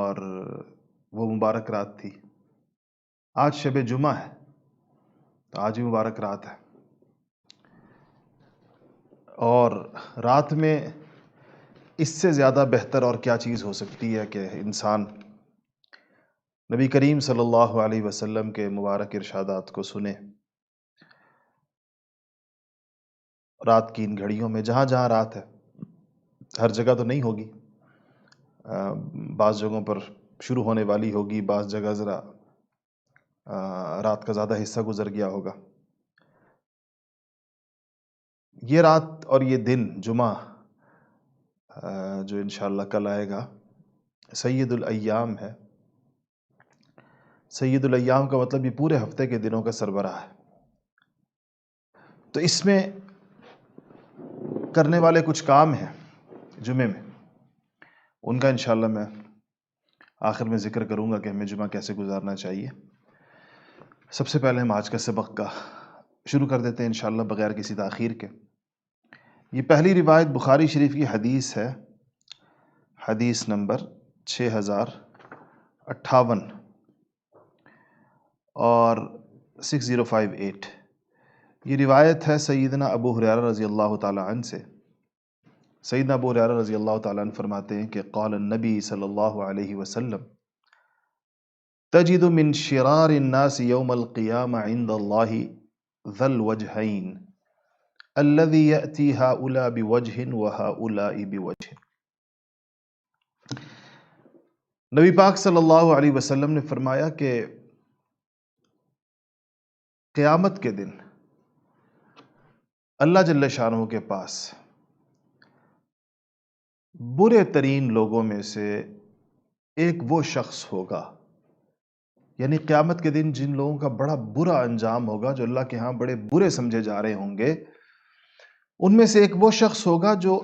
اور وہ مبارک رات تھی. آج شب جمعہ ہے، تو آج بھی مبارک رات ہے. اور رات میں اس سے زیادہ بہتر اور کیا چیز ہو سکتی ہے کہ انسان نبی کریم صلی اللہ علیہ وسلم کے مبارک ارشادات کو سنے. رات کی ان گھڑیوں میں جہاں جہاں رات ہے، ہر جگہ تو نہیں ہوگی، بعض جگہوں پر شروع ہونے والی ہوگی، بعض جگہ ذرا رات کا زیادہ حصہ گزر گیا ہوگا. یہ رات اور یہ دن جمعہ جو انشاءاللہ کل آئے گا، سید الایام ہے. سید الایام کا مطلب یہ پورے ہفتے کے دنوں کا سربراہ ہے. تو اس میں کرنے والے کچھ کام ہیں جمعے میں، ان کا انشاءاللہ میں آخر میں ذکر کروں گا کہ ہمیں جمعہ کیسے گزارنا چاہیے. سب سے پہلے ہم آج کا سبق کا شروع کر دیتے ہیں انشاءاللہ بغیر کسی تاخیر کے. یہ پہلی روایت بخاری شریف کی حدیث ہے، حدیث نمبر 6058 اور 6058. یہ روایت ہے سیدنا ابو ہریرہ رضی اللہ تعالی عنہ سے. سیدنا ابو ہریرہ رضی اللہ تعالی عنہ فرماتے ہیں کہ قال النبی صلی اللہ علیہ وسلم تجد من شرار الناس یوم القیامہ عند اللہ ذا الوجہین الذي يأتي هؤلاء بوجہ وهؤلاء بوجہ. نبی پاک صلی اللہ علیہ وسلم نے فرمایا کہ قیامت کے دن اللہ جل شانہ کے پاس برے ترین لوگوں میں سے ایک وہ شخص ہوگا، یعنی قیامت کے دن جن لوگوں کا بڑا برا انجام ہوگا، جو اللہ کے ہاں بڑے برے سمجھے جا رہے ہوں گے، ان میں سے ایک وہ شخص ہوگا جو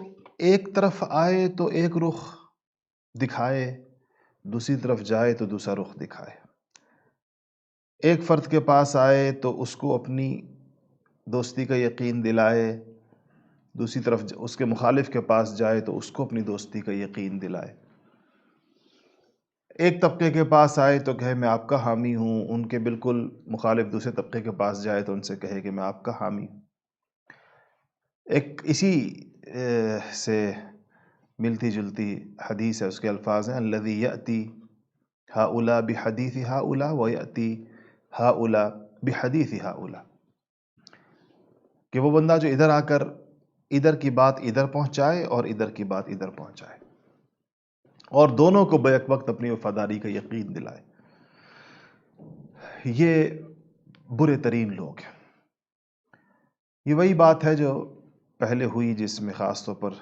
ایک طرف آئے تو ایک رخ دکھائے، دوسری طرف جائے تو دوسرا رخ دکھائے. ایک فرد کے پاس آئے تو اس کو اپنی دوستی کا یقین دلائے، دوسری طرف اس کے مخالف کے پاس جائے تو اس کو اپنی دوستی کا یقین دلائے. ایک طبقے کے پاس آئے تو کہے میں آپ کا حامی ہوں، ان کے بالکل مخالف دوسرے طبقے کے پاس جائے تو ان سے کہے کہ میں آپ کا حامی ہوں. ایک اسی سے ملتی جلتی حدیث ہے، اس کے الفاظ ہیں الذی یأتی ہؤلاء بحدیث ہؤلاء ویأتی ہؤلاء بحدیث ہؤلاء، کہ وہ بندہ جو ادھر آ کر ادھر کی بات ادھر پہنچائے اور ادھر کی بات ادھر پہنچائے، اور دونوں کو بیک وقت اپنی وفاداری کا یقین دلائے. یہ برے ترین لوگ ہیں. یہ وہی بات ہے جو پہلے ہوئی، جس میں خاص طور پر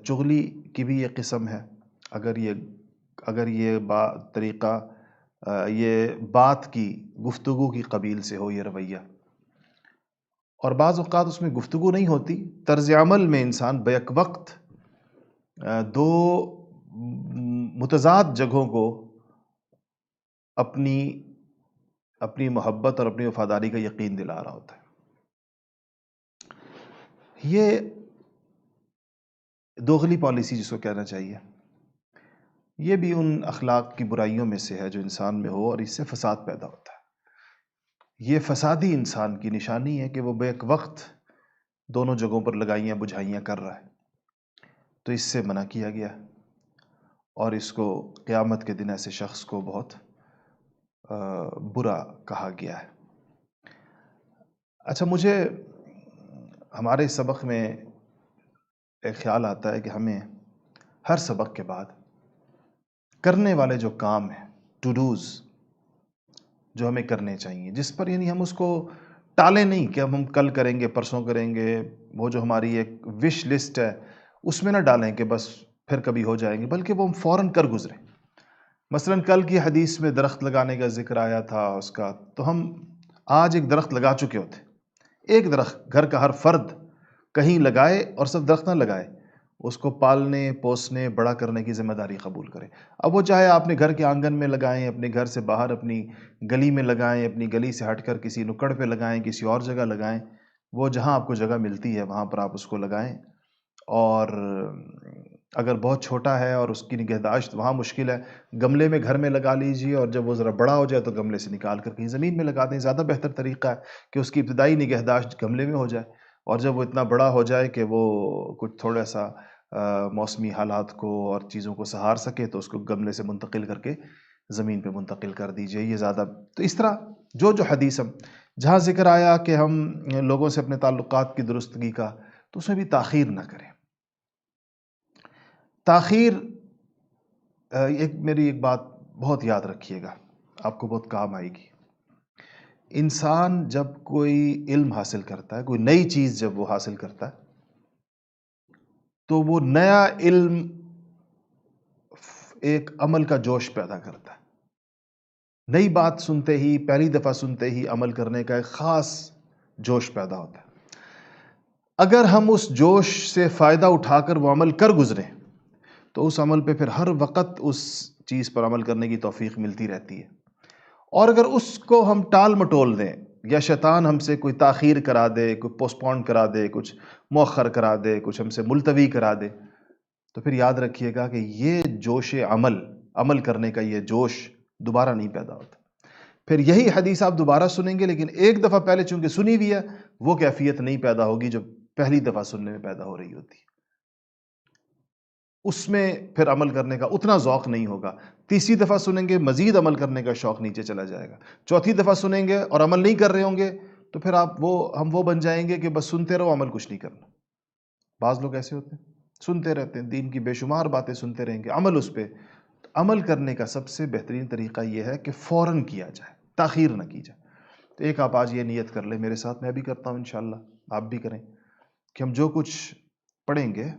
چغلی کی بھی یہ قسم ہے. اگر یہ طریقہ یہ بات کی گفتگو کی قبیل سے ہو، یہ رویہ، اور بعض اوقات اس میں گفتگو نہیں ہوتی، طرز عمل میں انسان بیک وقت دو متضاد جگہوں کو اپنی محبت اور اپنی وفاداری کا یقین دلا رہا ہوتا ہے. یہ دوغلی پالیسی جس کو کہنا چاہیے، یہ بھی ان اخلاق کی برائیوں میں سے ہے جو انسان میں ہو، اور اس سے فساد پیدا ہوتا ہے. یہ فسادی انسان کی نشانی ہے کہ وہ بیک وقت دونوں جگہوں پر لگائیاں بجھائیاں کر رہا ہے. تو اس سے منع کیا گیا، اور اس کو قیامت کے دن ایسے شخص کو بہت برا کہا گیا ہے. اچھا، مجھے ہمارے سبق میں ایک خیال آتا ہے کہ ہمیں ہر سبق کے بعد کرنے والے جو کام ہیں، ٹو ڈوز، جو ہمیں کرنے چاہیے، جس پر یعنی ہم اس کو ٹالیں نہیں کہ اب ہم کل کریں گے، پرسوں کریں گے، وہ جو ہماری ایک وش لسٹ ہے اس میں نہ ڈالیں کہ بس پھر کبھی ہو جائیں گے، بلکہ وہ ہم فوراً کر گزریں. مثلاً کل کی حدیث میں درخت لگانے کا ذکر آیا تھا اس کا، تو ہم آج ایک درخت لگا چکے ہوتے. ایک درخت گھر کا ہر فرد کہیں لگائے، اور سب درخت نہ لگائے، اس کو پالنے پوسنے بڑا کرنے کی ذمہ داری قبول کرے. اب وہ چاہے آپ نے گھر کے آنگن میں لگائیں، اپنے گھر سے باہر اپنی گلی میں لگائیں، اپنی گلی سے ہٹ کر کسی نکڑ پہ لگائیں، کسی اور جگہ لگائیں، وہ جہاں آپ کو جگہ ملتی ہے وہاں پر آپ اس کو لگائیں. اور اگر بہت چھوٹا ہے اور اس کی نگہداشت وہاں مشکل ہے، گملے میں گھر میں لگا لیجئے، اور جب وہ ذرا بڑا ہو جائے تو گملے سے نکال کر کہیں زمین میں لگا دیں۔ زیادہ بہتر طریقہ ہے کہ اس کی ابتدائی نگہداشت گملے میں ہو جائے، اور جب وہ اتنا بڑا ہو جائے کہ وہ کچھ تھوڑا سا موسمی حالات کو اور چیزوں کو سہار سکے تو اس کو گملے سے منتقل کر کے زمین پہ منتقل کر دیجئے، یہ زیادہ۔ تو اس طرح جو حدیث ہم جہاں ذکر آیا کہ ہم لوگوں سے اپنے تعلقات کی درستگی کا، تو اس میں بھی تاخیر نہ کریں۔ تاخیر میری ایک بات بہت یاد رکھیے گا، آپ کو بہت کام آئے گی۔ انسان جب کوئی علم حاصل کرتا ہے، کوئی نئی چیز جب وہ حاصل کرتا ہے، تو وہ نیا علم ایک عمل کا جوش پیدا کرتا ہے۔ نئی بات سنتے ہی، پہلی دفعہ سنتے ہی عمل کرنے کا ایک خاص جوش پیدا ہوتا ہے۔ اگر ہم اس جوش سے فائدہ اٹھا کر وہ عمل کر گزریں تو اس عمل پہ پھر ہر وقت اس چیز پر عمل کرنے کی توفیق ملتی رہتی ہے۔ اور اگر اس کو ہم ٹال مٹول دیں، یا شیطان ہم سے کوئی تاخیر کرا دے، کوئی پوسٹ پون کرا دے، کچھ مؤخر کرا دے، کچھ ہم سے ملتوی کرا دے، تو پھر یاد رکھیے گا کہ یہ جوش عمل کرنے کا یہ جوش دوبارہ نہیں پیدا ہوتا۔ پھر یہی حدیث آپ دوبارہ سنیں گے، لیکن ایک دفعہ پہلے چونکہ سنی ہوئی ہے، وہ کیفیت نہیں پیدا ہوگی جو پہلی دفعہ سننے میں پیدا ہو رہی ہوتی ہے۔ اس میں پھر عمل کرنے کا اتنا ذوق نہیں ہوگا۔ تیسری دفعہ سنیں گے، مزید عمل کرنے کا شوق نیچے چلا جائے گا۔ چوتھی دفعہ سنیں گے اور عمل نہیں کر رہے ہوں گے تو پھر ہم وہ بن جائیں گے کہ بس سنتے رہو، عمل کچھ نہیں کرنا۔ بعض لوگ ایسے ہوتے ہیں، سنتے رہتے ہیں، دین کی بے شمار باتیں سنتے رہیں گے، عمل اس پہ۔ عمل کرنے کا سب سے بہترین طریقہ یہ ہے کہ فوراً کیا جائے، تاخیر نہ کی جائے۔ تو ایک آپ آج یہ نیت کر لیں میرے ساتھ، میں بھی کرتا ہوں انشاءاللہ، آپ بھی کریں، کہ ہم جو کچھ پڑھیں گے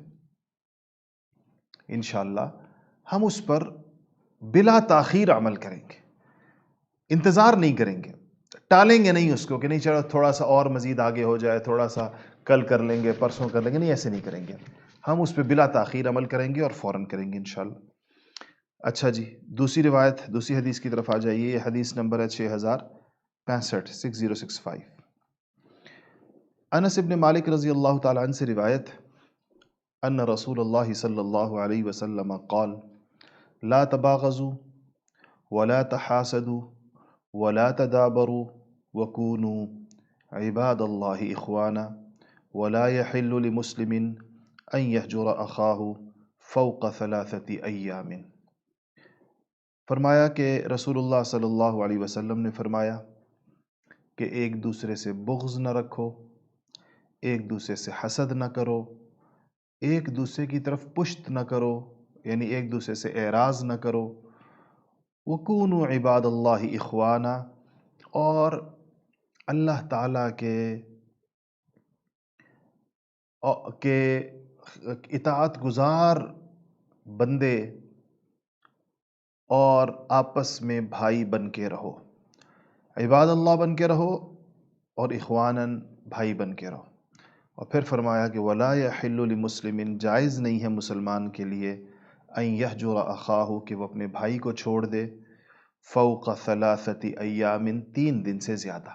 انشاءاللہ ہم اس پر بلا تاخیر عمل کریں گے، انتظار نہیں کریں گے، ٹالیں گے نہیں اس کو کہ نہیں چلو تھوڑا سا اور مزید آگے ہو جائے، تھوڑا سا کل کر لیں گے، پرسوں کر لیں گے، نہیں، ایسے نہیں کریں گے۔ ہم اس پہ بلا تاخیر عمل کریں گے اور فوراً کریں گے انشاءاللہ۔ اچھا جی، دوسری روایت، دوسری حدیث کی طرف آ جائیے۔ یہ حدیث نمبر ہے 6065، 6065۔ انس ابن مالک رضی اللہ تعالیٰ عنہ سے روایت، ان رسول اللہ صلی اللہ علیہ وسلم قال لا تباغضوا ولا تحاسدوا ولا تدابروا وكونوا عباد اللہ اخوانا ولا يحل لمسلم ان يهجر اخاه فوق 3 ایام۔ فرمایا کہ رسول اللہ صلی اللہ علیہ وسلم نے فرمایا کہ ایک دوسرے سے بغض نہ رکھو، ایک دوسرے سے حسد نہ کرو، ایک دوسرے کی طرف پشت نہ کرو، یعنی ایک دوسرے سے اعراض نہ کرو۔ وَكُونُوا عِبَادَ اللَّهِ إِخْوَانًا، اور اللہ تعالیٰ کے اطاعت گزار بندے اور آپس میں بھائی بن کے رہو، عباد اللہ بن کے رہو اور اخواناً بھائی بن کے رہو۔ اور پھر فرمایا کہ وَلَا يَحِلُّ لِمُسْلِمٍ، جائز نہیں ہے مسلمان کے لیے، أَن يَهْجُرَ أَخَاهُ، کہ وہ اپنے بھائی کو چھوڑ دے، فوق 3 ایام، 3 دن سے زیادہ۔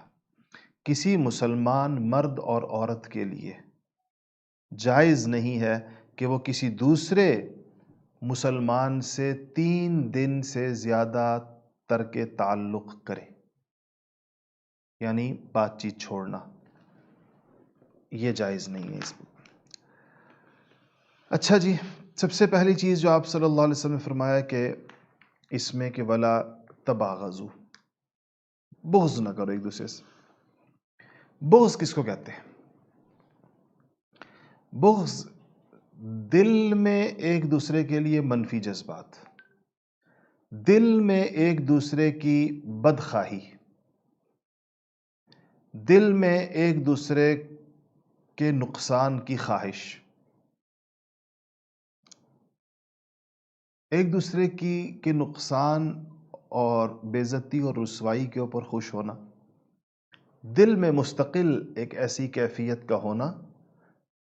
کسی مسلمان مرد اور عورت کے لیے جائز نہیں ہے کہ وہ کسی دوسرے مسلمان سے 3 دن سے زیادہ ترک تعلق کرے، یعنی بات چیت چھوڑنا، یہ جائز نہیں ہے اس میں۔ اچھا جی، سب سے پہلی چیز جو آپ صلی اللہ علیہ وسلم نے فرمایا کہ اس میں کہ ولا تباغضوا، بغض نہ کرو ایک دوسرے سے۔ بغض کس کو کہتے ہیں؟ بغض دل میں ایک دوسرے کے لیے منفی جذبات، دل میں ایک دوسرے کی بدخواہی، دل میں ایک دوسرے کے نقصان کی خواہش، ایک دوسرے کے نقصان اور بے عزتی اور رسوائی کے اوپر خوش ہونا، دل میں مستقل ایک ایسی کیفیت کا ہونا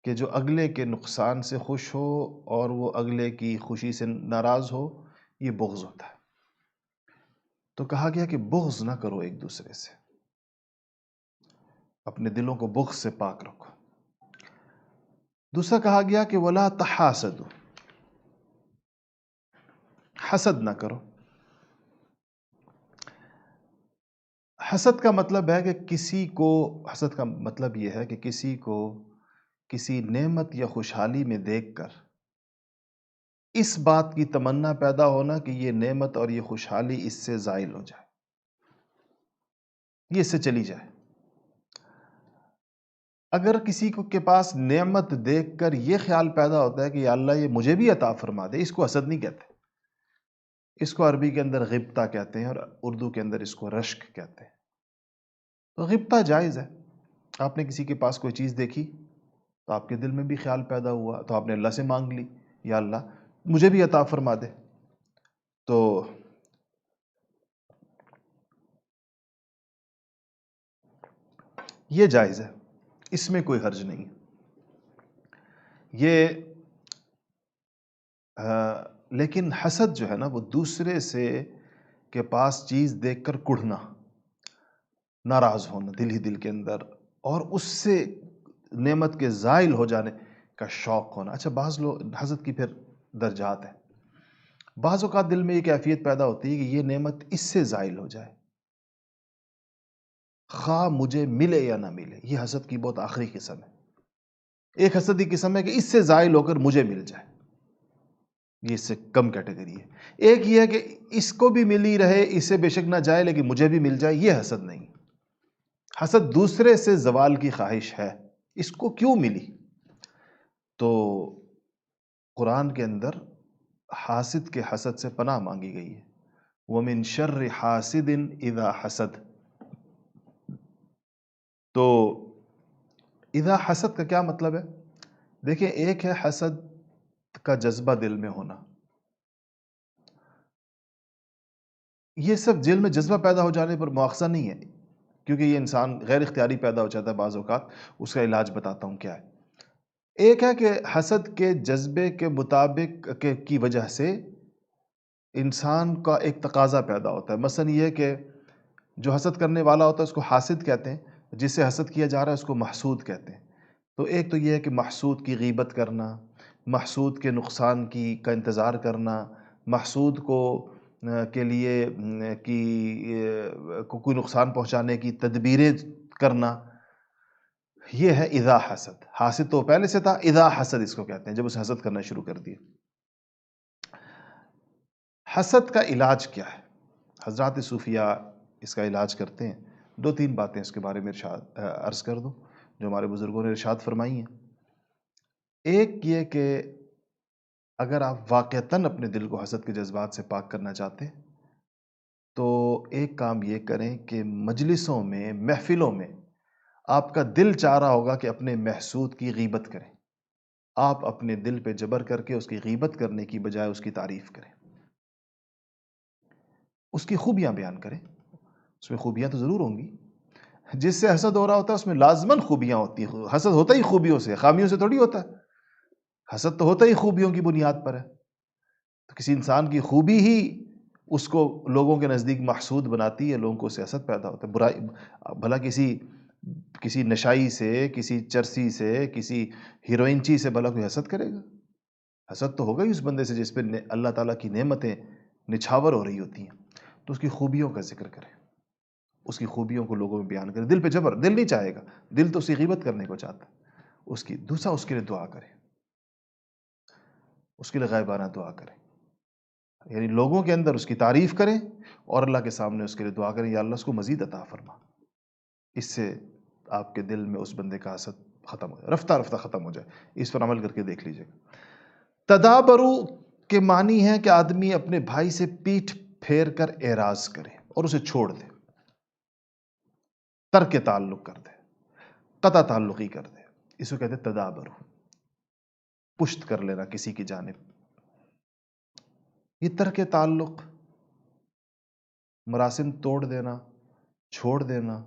کہ جو اگلے کے نقصان سے خوش ہو اور وہ اگلے کی خوشی سے ناراض ہو، یہ بغض ہوتا ہے۔ تو کہا گیا کہ بغض نہ کرو ایک دوسرے سے، اپنے دلوں کو بغض سے پاک رکھو۔ دوسرا کہا گیا کہ ولا تحاسدوا، حسد نہ کرو۔ حسد کا مطلب ہے کہ حسد کا مطلب یہ ہے کہ کسی کو کسی نعمت یا خوشحالی میں دیکھ کر اس بات کی تمنا پیدا ہونا کہ یہ نعمت اور یہ خوشحالی اس سے زائل ہو جائے، یہ اس سے چلی جائے۔ اگر کسی کے پاس نعمت دیکھ کر یہ خیال پیدا ہوتا ہے کہ یا اللہ یہ مجھے بھی عطا فرما دے، اس کو حسد نہیں کہتے، اس کو عربی کے اندر غبطہ کہتے ہیں اور اردو کے اندر اس کو رشک کہتے ہیں۔ تو غبطہ جائز ہے، آپ نے کسی کے پاس کوئی چیز دیکھی تو آپ کے دل میں بھی خیال پیدا ہوا تو آپ نے اللہ سے مانگ لی، یا اللہ مجھے بھی عطا فرما دے، تو یہ جائز ہے، اس میں کوئی حرج نہیں۔ یہ لیکن حسد جو ہے نا، وہ دوسرے سے کے پاس چیز دیکھ کر کڑھنا، ناراض ہونا دل ہی دل کے اندر، اور اس سے نعمت کے زائل ہو جانے کا شوق ہونا۔ اچھا، بعض لوگ حسد کی پھر درجات ہیں۔ بعض اوقات دل میں یہ کیفیت پیدا ہوتی ہے کہ یہ نعمت اس سے زائل ہو جائے، خواہ مجھے ملے یا نہ ملے۔ یہ حسد کی بہت آخری قسم ہے۔ ایک حسدی قسم ہے کہ اس سے زائل ہو کر مجھے مل جائے، یہ اس سے کم کیٹیگری ہے۔ ایک یہ ہے کہ اس کو بھی ملی رہے، اسے بے شک نہ جائے لیکن مجھے بھی مل جائے، یہ حسد نہیں۔ حسد دوسرے سے زوال کی خواہش ہے، اس کو کیوں ملی؟ تو قرآن کے اندر حاسد کے حسد سے پناہ مانگی گئی ہے، وَمِن شَرِّ حَاسِدٍ اِذَا حَسَد۔ تو اذا حسد کا کیا مطلب ہے؟ دیکھیں، ایک ہے حسد کا جذبہ دل میں ہونا، یہ سب دل میں جذبہ پیدا ہو جانے پر مؤاخذہ نہیں ہے، کیونکہ یہ انسان غیر اختیاری پیدا ہو جاتا ہے بعض اوقات، اس کا علاج بتاتا ہوں کیا ہے۔ ایک ہے کہ حسد کے جذبے کے مطابق کی وجہ سے انسان کا ایک تقاضا پیدا ہوتا ہے، مثلا یہ کہ جو حسد کرنے والا ہوتا ہے اس کو حاسد کہتے ہیں، جس سے حسد کیا جا رہا ہے اس کو محسود کہتے ہیں۔ تو ایک تو یہ ہے کہ محسود کی غیبت کرنا، محسود کے نقصان کا انتظار کرنا، محسود کے لیے کوئی نقصان پہنچانے کی تدبیریں کرنا، یہ ہے اذا حسد۔ حاسد تو پہلے سے تھا، اذا حسد اس کو کہتے ہیں، جب اسے حسد کرنا شروع کر دیا۔ حسد کا علاج کیا ہے؟ حضرات صوفیاء اس کا علاج کرتے ہیں۔ دو تین باتیں اس کے بارے میں عرض کر دوں جو ہمارے بزرگوں نے ارشاد فرمائی ہیں۔ ایک یہ کہ اگر آپ واقعتاً اپنے دل کو حسد کے جذبات سے پاک کرنا چاہتے ہیں تو ایک کام یہ کریں کہ مجلسوں میں، محفلوں میں آپ کا دل چاہ رہا ہوگا کہ اپنے محسود کی غیبت کریں، آپ اپنے دل پہ جبر کر کے اس کی غیبت کرنے کی بجائے اس کی تعریف کریں، اس کی خوبیاں بیان کریں۔ اس میں خوبیاں تو ضرور ہوں گی، جس سے حسد ہو رہا ہوتا ہے اس میں لازماً خوبیاں ہوتی ہیں۔ حسد ہوتا ہی خوبیوں سے، خامیوں سے تھوڑی ہوتا ہے۔ حسد تو ہوتا ہی خوبیوں کی بنیاد پر ہے۔ تو کسی انسان کی خوبی ہی اس کو لوگوں کے نزدیک محسود بناتی ہے، لوگوں کو اس سے حسد پیدا ہوتا ہے۔ برائی بھلا کسی نشائی سے، کسی چرسی سے، کسی ہیروئنچی سے بھلا کوئی حسد کرے گا؟ حسد تو ہوگا ہی اس بندے سے جس پہ اللہ تعالیٰ کی نعمتیں نچھاور ہو رہی ہوتی ہیں۔ تو اس کی خوبیوں کا ذکر کریں، اس کی خوبیوں کو لوگوں میں بیان کریں۔ دل پہ جبر دل نہیں چاہے گا، دل تو اس کی غیبت کرنے کو چاہتا ہے۔ دوسرا، اس کے لیے دعا کریں، اس کے لیے غائبانہ دعا کریں، یعنی لوگوں کے اندر اس کی تعریف کریں اور اللہ کے سامنے اس کے لیے دعا کریں، یا اللہ اس کو مزید عطا فرما۔ اس سے آپ کے دل میں اس بندے کا حسد ختم ہو جائے، رفتہ رفتہ ختم ہو جائے۔ اس پر عمل کر کے دیکھ لیجئے گا۔ تدابرو کے معنی ہے کہ آدمی اپنے بھائی سے پیٹھ پھیر کر اعراض کرے اور اسے چھوڑ دے، ترک تعلق کر دے، قطع تعلقی کر دے، اس کو کہتے ہیں تدابرو، پشت کر لینا کسی کی جانب۔ یہ ترک تعلق، مراسم توڑ دینا، چھوڑ دینا،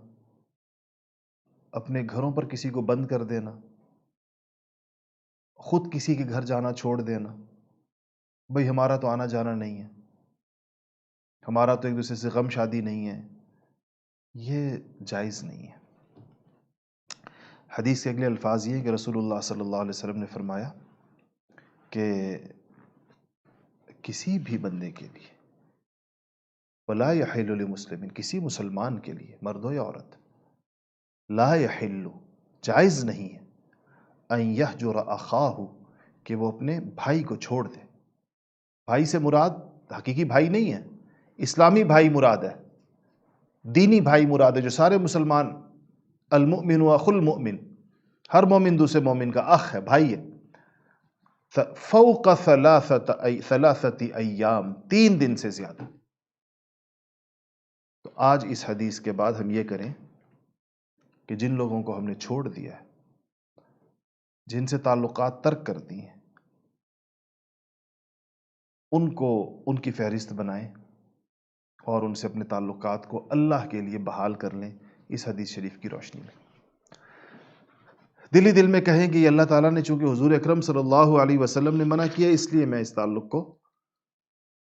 اپنے گھروں پر کسی کو بند کر دینا، خود کسی کے گھر جانا چھوڑ دینا، بھئی ہمارا تو آنا جانا نہیں ہے، ہمارا تو ایک دوسرے سے غم شادی نہیں ہے، یہ جائز نہیں ہے۔ حدیث کے اگلے الفاظ یہ ہیں کہ رسول اللہ صلی اللہ علیہ وسلم نے فرمایا کہ کسی بھی بندے کے لیے، ولا یحل لمسلم، کسی مسلمان کے لیے، مرد ہو یا عورت، لا یحل، جائز نہیں ہے، ان یہجر اخاہ، کہ وہ اپنے بھائی کو چھوڑ دے۔ بھائی سے مراد حقیقی بھائی نہیں ہے، اسلامی بھائی مراد ہے، دینی بھائی مراد ہے، جو سارے مسلمان، المؤمن اخو المؤمن، ہر مومن دوسرے مومن کا اخ ہے، بھائی ہے۔ فوق ثلاثت ایام، 3 دن سے زیادہ۔ تو آج اس حدیث کے بعد ہم یہ کریں کہ جن لوگوں کو ہم نے چھوڑ دیا ہے، جن سے تعلقات ترک کر دی ہیں، ان کی فہرست بنائیں اور ان سے اپنے تعلقات کو اللہ کے لیے بحال کر لیں اس حدیث شریف کی روشنی میں۔ دل ہی دل میں کہیں کہ یہ اللہ تعالیٰ نے چونکہ حضور اکرم صلی اللہ علیہ وسلم نے منع کیا، اس لیے میں اس تعلق کو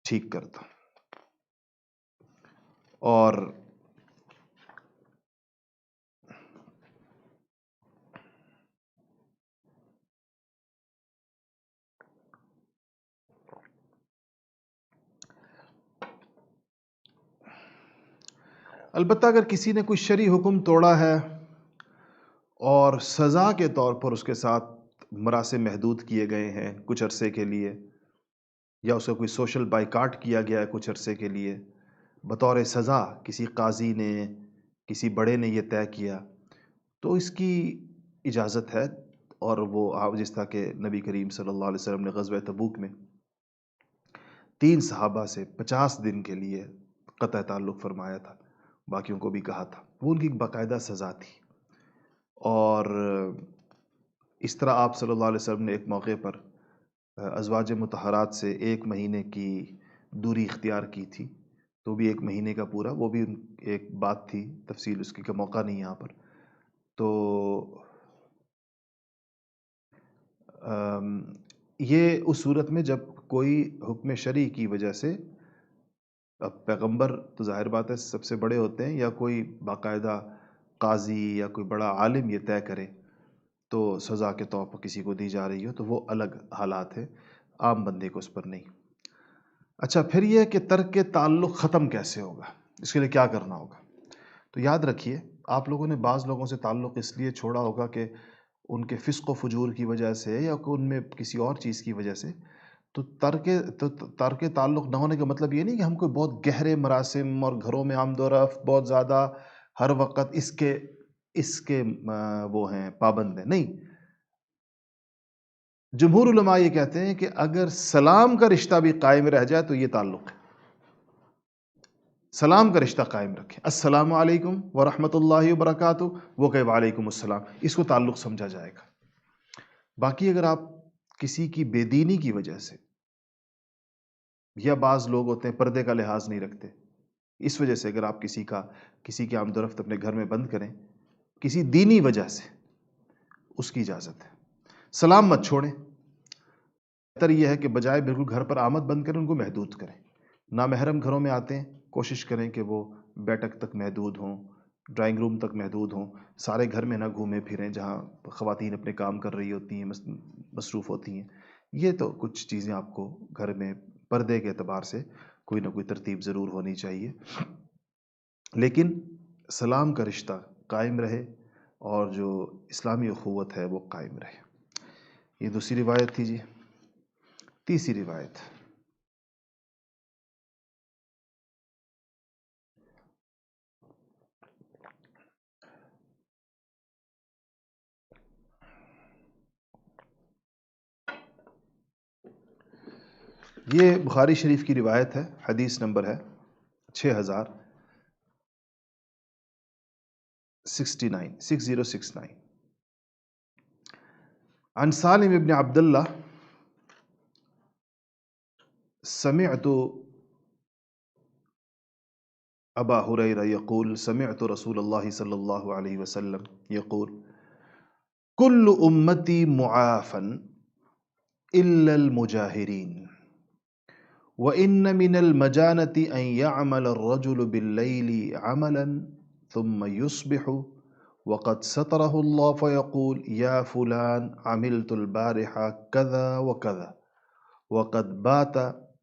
ٹھیک کرتا ہوں۔ اور البتہ اگر کسی نے کوئی شرعی حکم توڑا ہے اور سزا کے طور پر اس کے ساتھ مراسم محدود کیے گئے ہیں کچھ عرصے کے لیے، یا اس کا کوئی سوشل بائیکاٹ کیا گیا ہے کچھ عرصے کے لیے بطور سزا، کسی قاضی نے، کسی بڑے نے یہ طے کیا، تو اس کی اجازت ہے۔ اور وہ جس طرح کہ نبی کریم صلی اللہ علیہ وسلم نے غزوہ تبوک میں 3 صحابہ سے 50 دن کے لیے قطع تعلق فرمایا تھا، باقیوں کو بھی کہا تھا، وہ ان کی باقاعدہ سزا تھی۔ اور اس طرح آپ صلی اللہ علیہ وسلم نے ایک موقع پر ازواج مطہرات سے 1 مہینے کی دوری اختیار کی تھی، تو بھی 1 مہینے کا پورا، وہ بھی ایک بات تھی، تفصیل اس کی کا موقع نہیں یہاں پر۔ تو یہ اس صورت میں جب کوئی حکم شرعی کی وجہ سے، اب پیغمبر تو ظاہر بات ہے سب سے بڑے ہوتے ہیں، یا کوئی باقاعدہ قاضی یا کوئی بڑا عالم یہ طے کرے تو سزا کے طور پر کسی کو دی جا رہی ہو، تو وہ الگ حالات ہے، عام بندے کو اس پر نہیں۔ اچھا، پھر یہ کہ ترک تعلق ختم کیسے ہوگا، اس کے لیے کیا کرنا ہوگا؟ تو یاد رکھیے، آپ لوگوں نے بعض لوگوں سے تعلق اس لیے چھوڑا ہوگا کہ ان کے فسق و فجور کی وجہ سے، یا کہ ان میں کسی اور چیز کی وجہ سے۔ تو ترک تعلق نہ ہونے کا مطلب یہ نہیں کہ ہم کوئی بہت گہرے مراسم اور گھروں میں آمد و رفت بہت زیادہ ہر وقت اس کے وہ ہیں، پابند ہیں، نہیں۔ جمہور علماء یہ کہتے ہیں کہ اگر سلام کا رشتہ بھی قائم رہ جائے تو یہ تعلق ہے، سلام کا رشتہ قائم رکھیں، السلام علیکم ورحمۃ اللہ وبرکاتہ، وہ کہ وعلیکم السلام، اس کو تعلق سمجھا جائے گا۔ باقی اگر آپ کسی کی بے دینی کی وجہ سے، یا بعض لوگ ہوتے ہیں پردے کا لحاظ نہیں رکھتے، اس وجہ سے اگر آپ کسی کی آمد و رفت اپنے گھر میں بند کریں کسی دینی وجہ سے، اس کی اجازت ہے۔ سلام مت چھوڑیں، بہتر یہ ہے کہ بجائے بالکل گھر پر آمد بند کریں، ان کو محدود کریں۔ نامحرم گھروں میں آتے ہیں، کوشش کریں کہ وہ بیٹھک تک محدود ہوں، ڈرائنگ روم تک محدود ہوں، سارے گھر میں نہ گھومیں پھریں جہاں خواتین اپنے کام کر رہی ہوتی ہیں، مصروف ہوتی ہیں۔ یہ تو کچھ چیزیں آپ کو گھر میں پردے کے اعتبار سے کوئی نہ کوئی ترتیب ضرور ہونی چاہیے، لیکن سلام کا رشتہ قائم رہے اور جو اسلامی اخوت ہے وہ قائم رہے۔ یہ دوسری روایت تھی جی۔ تیسری روایت، یہ بخاری شریف کی روایت ہے، حدیث نمبر ہے 6069 عن سالم ابن عبد اللہ سمعت ابا ہریرہ یقول سمعت رسول اللہ صلی اللہ علیہ وسلم یقول کل امتی معافا الا المجاہرین وَإِنَّ مِنَ الْمَجَانَةِ أَن يَعْمَلَ الرَّجُلُ بِاللَّيْلِ عَمَلًا ثُمَّ يُصْبِحُ وَقَدْ سَتَرَهُ اللَّهُ فَيَقُولُ يَا فُلَانُ عَمِلْتُ الْبَارِحَ كَذَا وَكَذَا وَقَدْ بَاتَ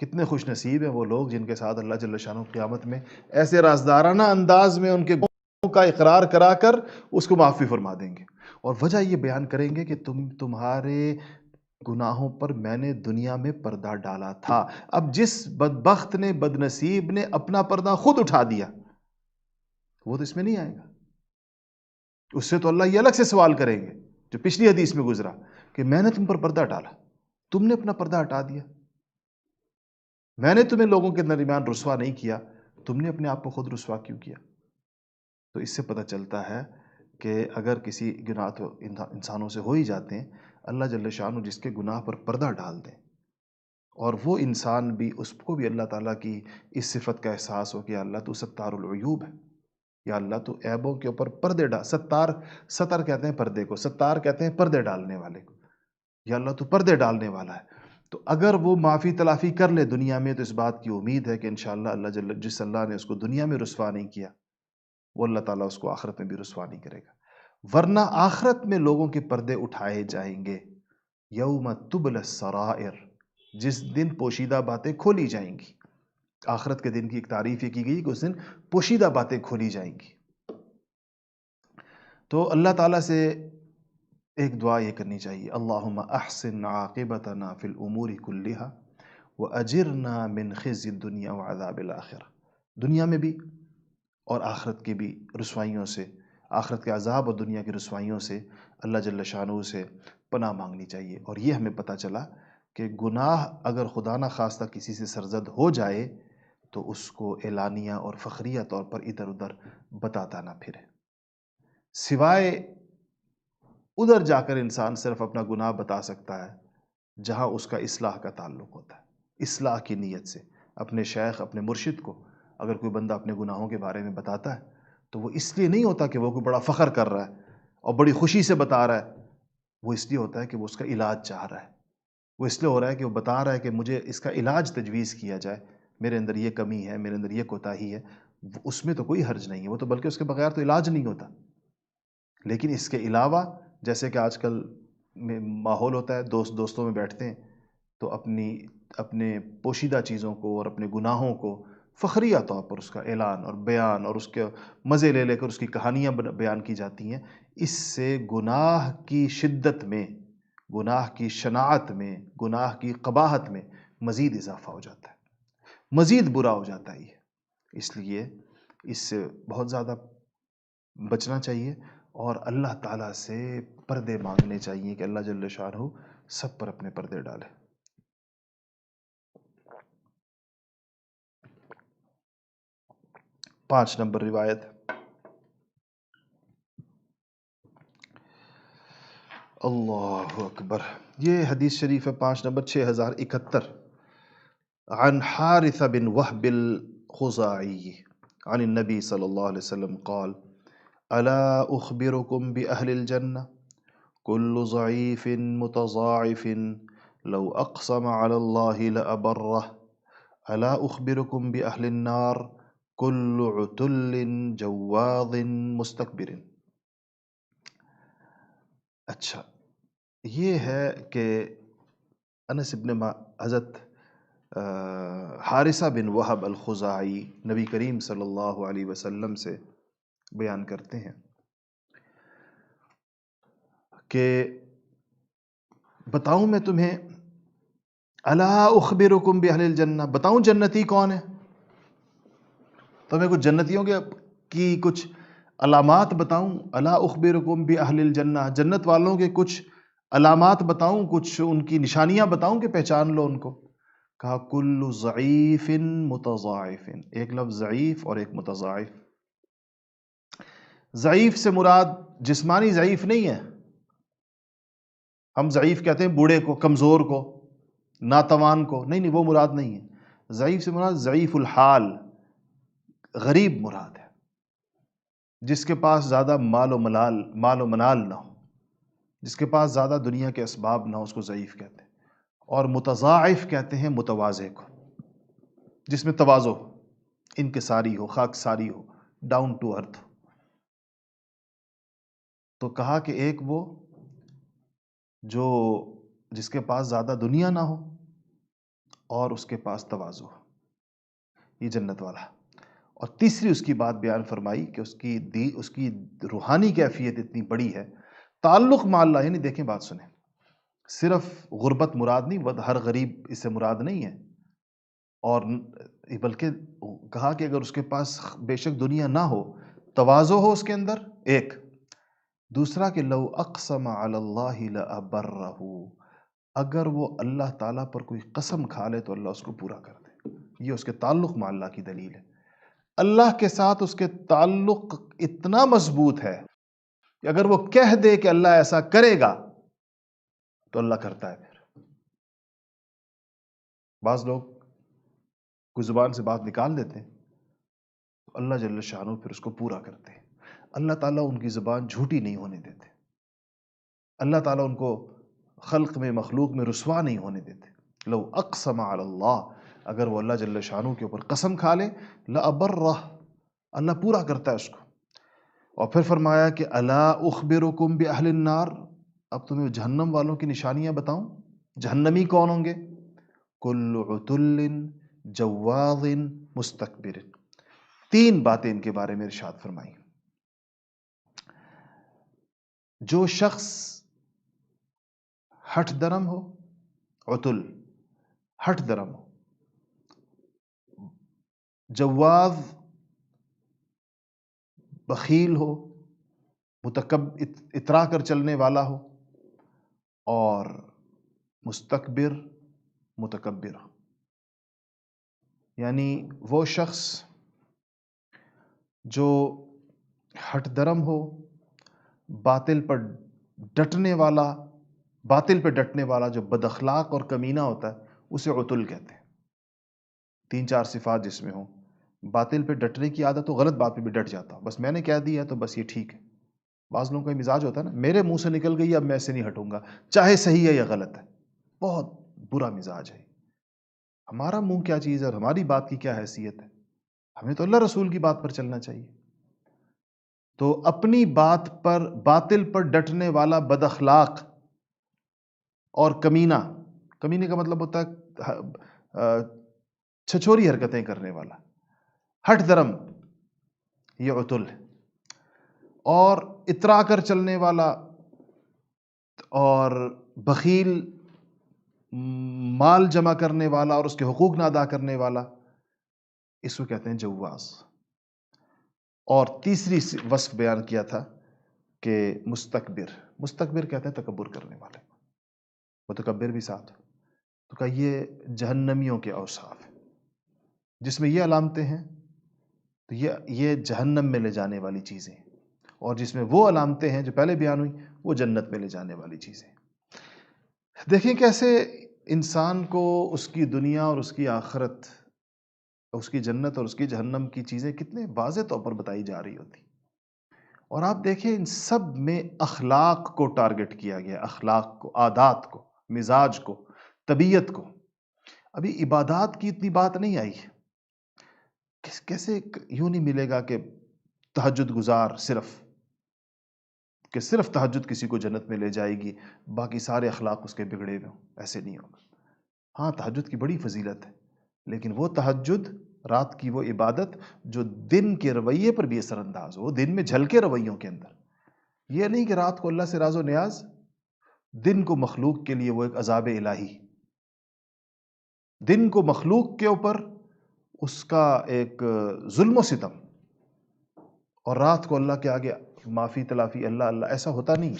کتنے خوش نصیب ہیں وہ لوگ جن کے ساتھ اللہ جل شانہ قیامت میں ایسے رازدارانہ انداز میں ان کے گناہوں کا اقرار کرا کر اس کو معافی فرما دیں گے، اور وجہ یہ بیان کریں گے کہ تمہارے گناہوں پر میں نے دنیا میں پردہ ڈالا تھا۔ اب جس بدبخت نے، بد نصیب نے اپنا پردہ خود اٹھا دیا، وہ تو اس میں نہیں آئے گا، اس سے تو اللہ یہ الگ سے سوال کریں گے، جو پچھلی حدیث میں گزرا کہ میں نے تم پر پردہ ڈالا، تم نے اپنا پردہ ہٹا دیا، میں نے تمہیں لوگوں کے درمیان رسوا نہیں کیا، تم نے اپنے آپ کو خود رسوا کیوں کیا؟ تو اس سے پتہ چلتا ہے کہ اگر کسی گناہ تو انسانوں سے ہو ہی جاتے ہیں، اللہ جل شانہ جس کے گناہ پر پردہ ڈال دیں، اور وہ انسان بھی، اس کو بھی اللہ تعالیٰ کی اس صفت کا احساس ہو کہ یا اللہ تو ستار العیوب ہے، یا اللہ تو عیبوں کے اوپر پردے ڈال، ستر کہتے ہیں پردے کو، ستار کہتے ہیں پردے ڈالنے والے کو، یا اللہ تو پردے ڈالنے والا ہے۔ تو اگر وہ معافی تلافی کر لے دنیا میں تو اس بات کی امید ہے کہ انشاءاللہ جس اللہ نے اس کو دنیا میں رسوا نہیں کیا، وہ اللہ تعالیٰ اس کو آخرت میں بھی رسوا نہیں کرے گا، ورنہ آخرت میں لوگوں کے پردے اٹھائے جائیں گے۔ یوم تبل السرائر، جس دن پوشیدہ باتیں کھولی جائیں گی۔ آخرت کے دن کی ایک تعریف یہ کی گئی کہ اس دن پوشیدہ باتیں کھولی جائیں گی۔ تو اللہ تعالیٰ سے ایک دعا یہ کرنی چاہیے، اللہم احسن عاقبتنا فی الامور کلہا واجرنا من خزی الدنیا وعذاب الآخرہ، دنیا میں بھی اور آخرت کی بھی رسوائیوں سے، آخرت کے عذاب اور دنیا کی رسوائیوں سے اللہ جل شانہ سے پناہ مانگنی چاہیے۔ اور یہ ہمیں پتہ چلا کہ گناہ اگر خدا نہ خواستہ کسی سے سرزد ہو جائے تو اس کو اعلانیہ اور فخریہ طور پر ادھر ادھر بتاتا نہ پھرے، سوائے ادھر جا کر انسان صرف اپنا گناہ بتا سکتا ہے جہاں اس کا اصلاح کا تعلق ہوتا ہے، اصلاح کی نیت سے۔ اپنے شیخ، اپنے مرشد کو اگر کوئی بندہ اپنے گناہوں کے بارے میں بتاتا ہے تو وہ اس لیے نہیں ہوتا کہ وہ کوئی بڑا فخر کر رہا ہے اور بڑی خوشی سے بتا رہا ہے، وہ اس لیے ہوتا ہے کہ وہ اس کا علاج چاہ رہا ہے، وہ اس لیے ہو رہا ہے کہ وہ بتا رہا ہے کہ مجھے اس کا علاج تجویز کیا جائے، میرے اندر یہ کمی ہے، میرے اندر یہ کوتاہی ہے، اس میں تو کوئی حرج نہیں ہے، وہ تو بلکہ اس کے بغیر تو علاج نہیں ہوتا۔ لیکن اس کے علاوہ جیسے کہ آج کل میں ماحول ہوتا ہے، دوستوں میں بیٹھتے ہیں تو اپنے پوشیدہ چیزوں کو اور اپنے گناہوں کو فخریہ طور پر اس کا اعلان اور بیان اور اس کے مزے لے کر اس کی کہانیاں بیان کی جاتی ہیں، اس سے گناہ کی شدت میں، گناہ کی شناعت میں، گناہ کی قباحت میں مزید اضافہ ہو جاتا ہے، مزید برا ہو جاتا ہے یہ۔ اس لیے اس سے بہت زیادہ بچنا چاہیے اور اللہ تعالیٰ سے پردے مانگنے چاہیے کہ اللہ جل شانہ سب پر اپنے پردے ڈالے۔ 5 نمبر روایت، اللہ اکبر، یہ حدیث شریف ہے 5 نمبر 6071، عن حارث بن وهب الخزاعی عن النبی صلی اللہ علیہ وسلم قال الا اخبرکم باہل الجنہ كل ضعيف متضاعف لو أقسم على الله لأبره ألا أخبركم بأهل النار كل عتل جواظ مستكبر۔ اچھا، یہ ہے کہ انس ابن حضرت حارثہ بن وہب الخزاعی نبی کریم صلی اللہ علیہ وسلم سے بیان کرتے ہیں کہ بتاؤں میں تمہیں، الا اخبرکم باہل الجنہ، بتاؤں جنتی کون ہے، تمہیں کچھ جنتیوں کی کچھ علامات بتاؤں، الا اخبرکم باہل الجنہ، جنت والوں کے کچھ علامات بتاؤں، کچھ ان کی نشانیاں بتاؤں کہ پہچان لو ان کو۔ کہا کل ضعیف متضاعف، ایک لفظ ضعیف اور ایک متضاعف۔ ضعیف سے مراد جسمانی ضعیف نہیں ہے، ہم ضعیف کہتے ہیں بوڑھے کو، کمزور کو، ناتوان کو، نہیں وہ مراد نہیں ہے۔ ضعیف سے مراد ضعیف الحال، غریب مراد ہے، جس کے پاس زیادہ مال و منال نہ ہو، جس کے پاس زیادہ دنیا کے اسباب نہ ہو، اس کو ضعیف کہتے ہیں۔ اور متضاعف کہتے ہیں متواضع کو، جس میں تواضع ہو، انکساری ہو، خاکساری ہو، ڈاؤن ٹو ارتھ۔ تو کہا کہ ایک وہ جو جس کے پاس زیادہ دنیا نہ ہو اور اس کے پاس تواضع، یہ جنت والا۔ اور تیسری اس کی بات بیان فرمائی کہ اس کی روحانی کیفیت اتنی بڑی ہے، تعلق مع اللہ، یعنی دیکھیں بات سنیں، صرف غربت مراد نہیں، ہر غریب اس سے مراد نہیں ہے، اور بلکہ کہا کہ اگر اس کے پاس بے شک دنیا نہ ہو، تواضع ہو اس کے اندر، ایک دوسرا کہ لو اقسم علی اللہ لابرہ، اگر وہ اللہ تعالیٰ پر کوئی قسم کھا لے تو اللہ اس کو پورا کر دے۔ یہ اس کے تعلق مع اللہ کی دلیل ہے۔ اللہ کے ساتھ اس کے تعلق اتنا مضبوط ہے کہ اگر وہ کہہ دے کہ اللہ ایسا کرے گا تو اللہ کرتا ہے۔ پھر بعض لوگ کوئی زبان سے بات نکال دیتے ہیں، اللہ جل شانہ پھر اس کو پورا کرتے ہیں۔ اللہ تعالیٰ ان کی زبان جھوٹی نہیں ہونے دیتے، اللہ تعالیٰ ان کو خلق میں، مخلوق میں رسوا نہیں ہونے دیتے۔ لو اقسم علی اللہ، اگر وہ اللہ جل شانہ کے اوپر قسم کھا لے، لابرہ، اللہ پورا کرتا ہے اس کو۔ اور پھر فرمایا کہ الا اخبرکم باہل النار، اب تمہیں جہنم والوں کی نشانیاں بتاؤں؟ جہنمی کون ہوں گے؟ کل عتل جواظ مستکبر، تین باتیں ان کے بارے میں ارشاد فرمائی۔ جو شخص ہٹ درم ہو، عتل ہٹ درم ہو، جواظ بخیل ہو، اترا کر چلنے والا ہو، اور مستکبر متکبر ہو، یعنی وہ شخص جو ہٹ درم ہو، باطل پر ڈٹنے والا، باطل پہ ڈٹنے والا، جو بد اخلاق اور کمینہ ہوتا ہے اسے عتل کہتے ہیں۔ تین چار صفات جس میں ہوں، باطل پہ ڈٹنے کی عادت ہو، غلط بات پہ بھی ڈٹ جاتا ہو، بس میں نے کہہ دیا تو بس یہ ٹھیک ہے۔ بعض لوگوں کا مزاج ہوتا ہے نا، میرے منہ سے نکل گئی اب میں سے نہیں ہٹوں گا، چاہے صحیح ہے یا غلط ہے، بہت برا مزاج ہے۔ ہمارا منہ کیا چیز ہے اور ہماری بات کی کیا حیثیت ہے؟ ہمیں تو اللہ رسول کی بات پر چلنا چاہیے۔ تو اپنی بات پر، باطل پر ڈٹنے والا بد اخلاق اور کمینہ، کمینے کا مطلب ہوتا ہے چھچوری حرکتیں کرنے والا، ہٹ درم، یہ عتل ہے۔ اور اترا کر چلنے والا اور بخیل، مال جمع کرنے والا اور اس کے حقوق نہ ادا کرنے والا، اس کو کہتے ہیں جواز۔ اور تیسری وصف بیان کیا تھا کہ مستکبر، مستکبر کہتے ہیں تکبر کرنے والے، متکبر بھی ساتھ، تو کہ یہ جہنمیوں کے اوصاف ہیں، جس میں یہ علامتیں ہیں تو یہ جہنم میں لے جانے والی چیزیں ہیں، اور جس میں وہ علامتیں ہیں جو پہلے بیان ہوئی وہ جنت میں لے جانے والی چیزیں ہیں۔ دیکھیں کیسے انسان کو اس کی دنیا اور اس کی آخرت، اس کی جنت اور اس کی جہنم کی چیزیں کتنے واضح طور پر بتائی جا رہی ہوتی، اور آپ دیکھیں ان سب میں اخلاق کو ٹارگٹ کیا گیا، اخلاق کو، عادات کو، مزاج کو، طبیعت کو۔ ابھی عبادات کی اتنی بات نہیں آئی، کیسے یوں نہیں ملے گا کہ تہجد گزار صرف تہجد کسی کو جنت میں لے جائے گی، باقی سارے اخلاق اس کے بگڑے ہوئے ہوں، ایسے نہیں ہوگا۔ ہاں تہجد کی بڑی فضیلت ہے، لیکن وہ تہجد، رات کی وہ عبادت جو دن کے رویے پر بھی اثر انداز ہو، دن میں جھلکے رویوں کے اندر، یہ نہیں کہ رات کو اللہ سے راز و نیاز، دن کو مخلوق کے لیے وہ ایک عذاب الہی، دن کو مخلوق کے اوپر اس کا ایک ظلم و ستم، اور رات کو اللہ کے آگے معافی تلافی، اللہ اللہ، ایسا ہوتا نہیں۔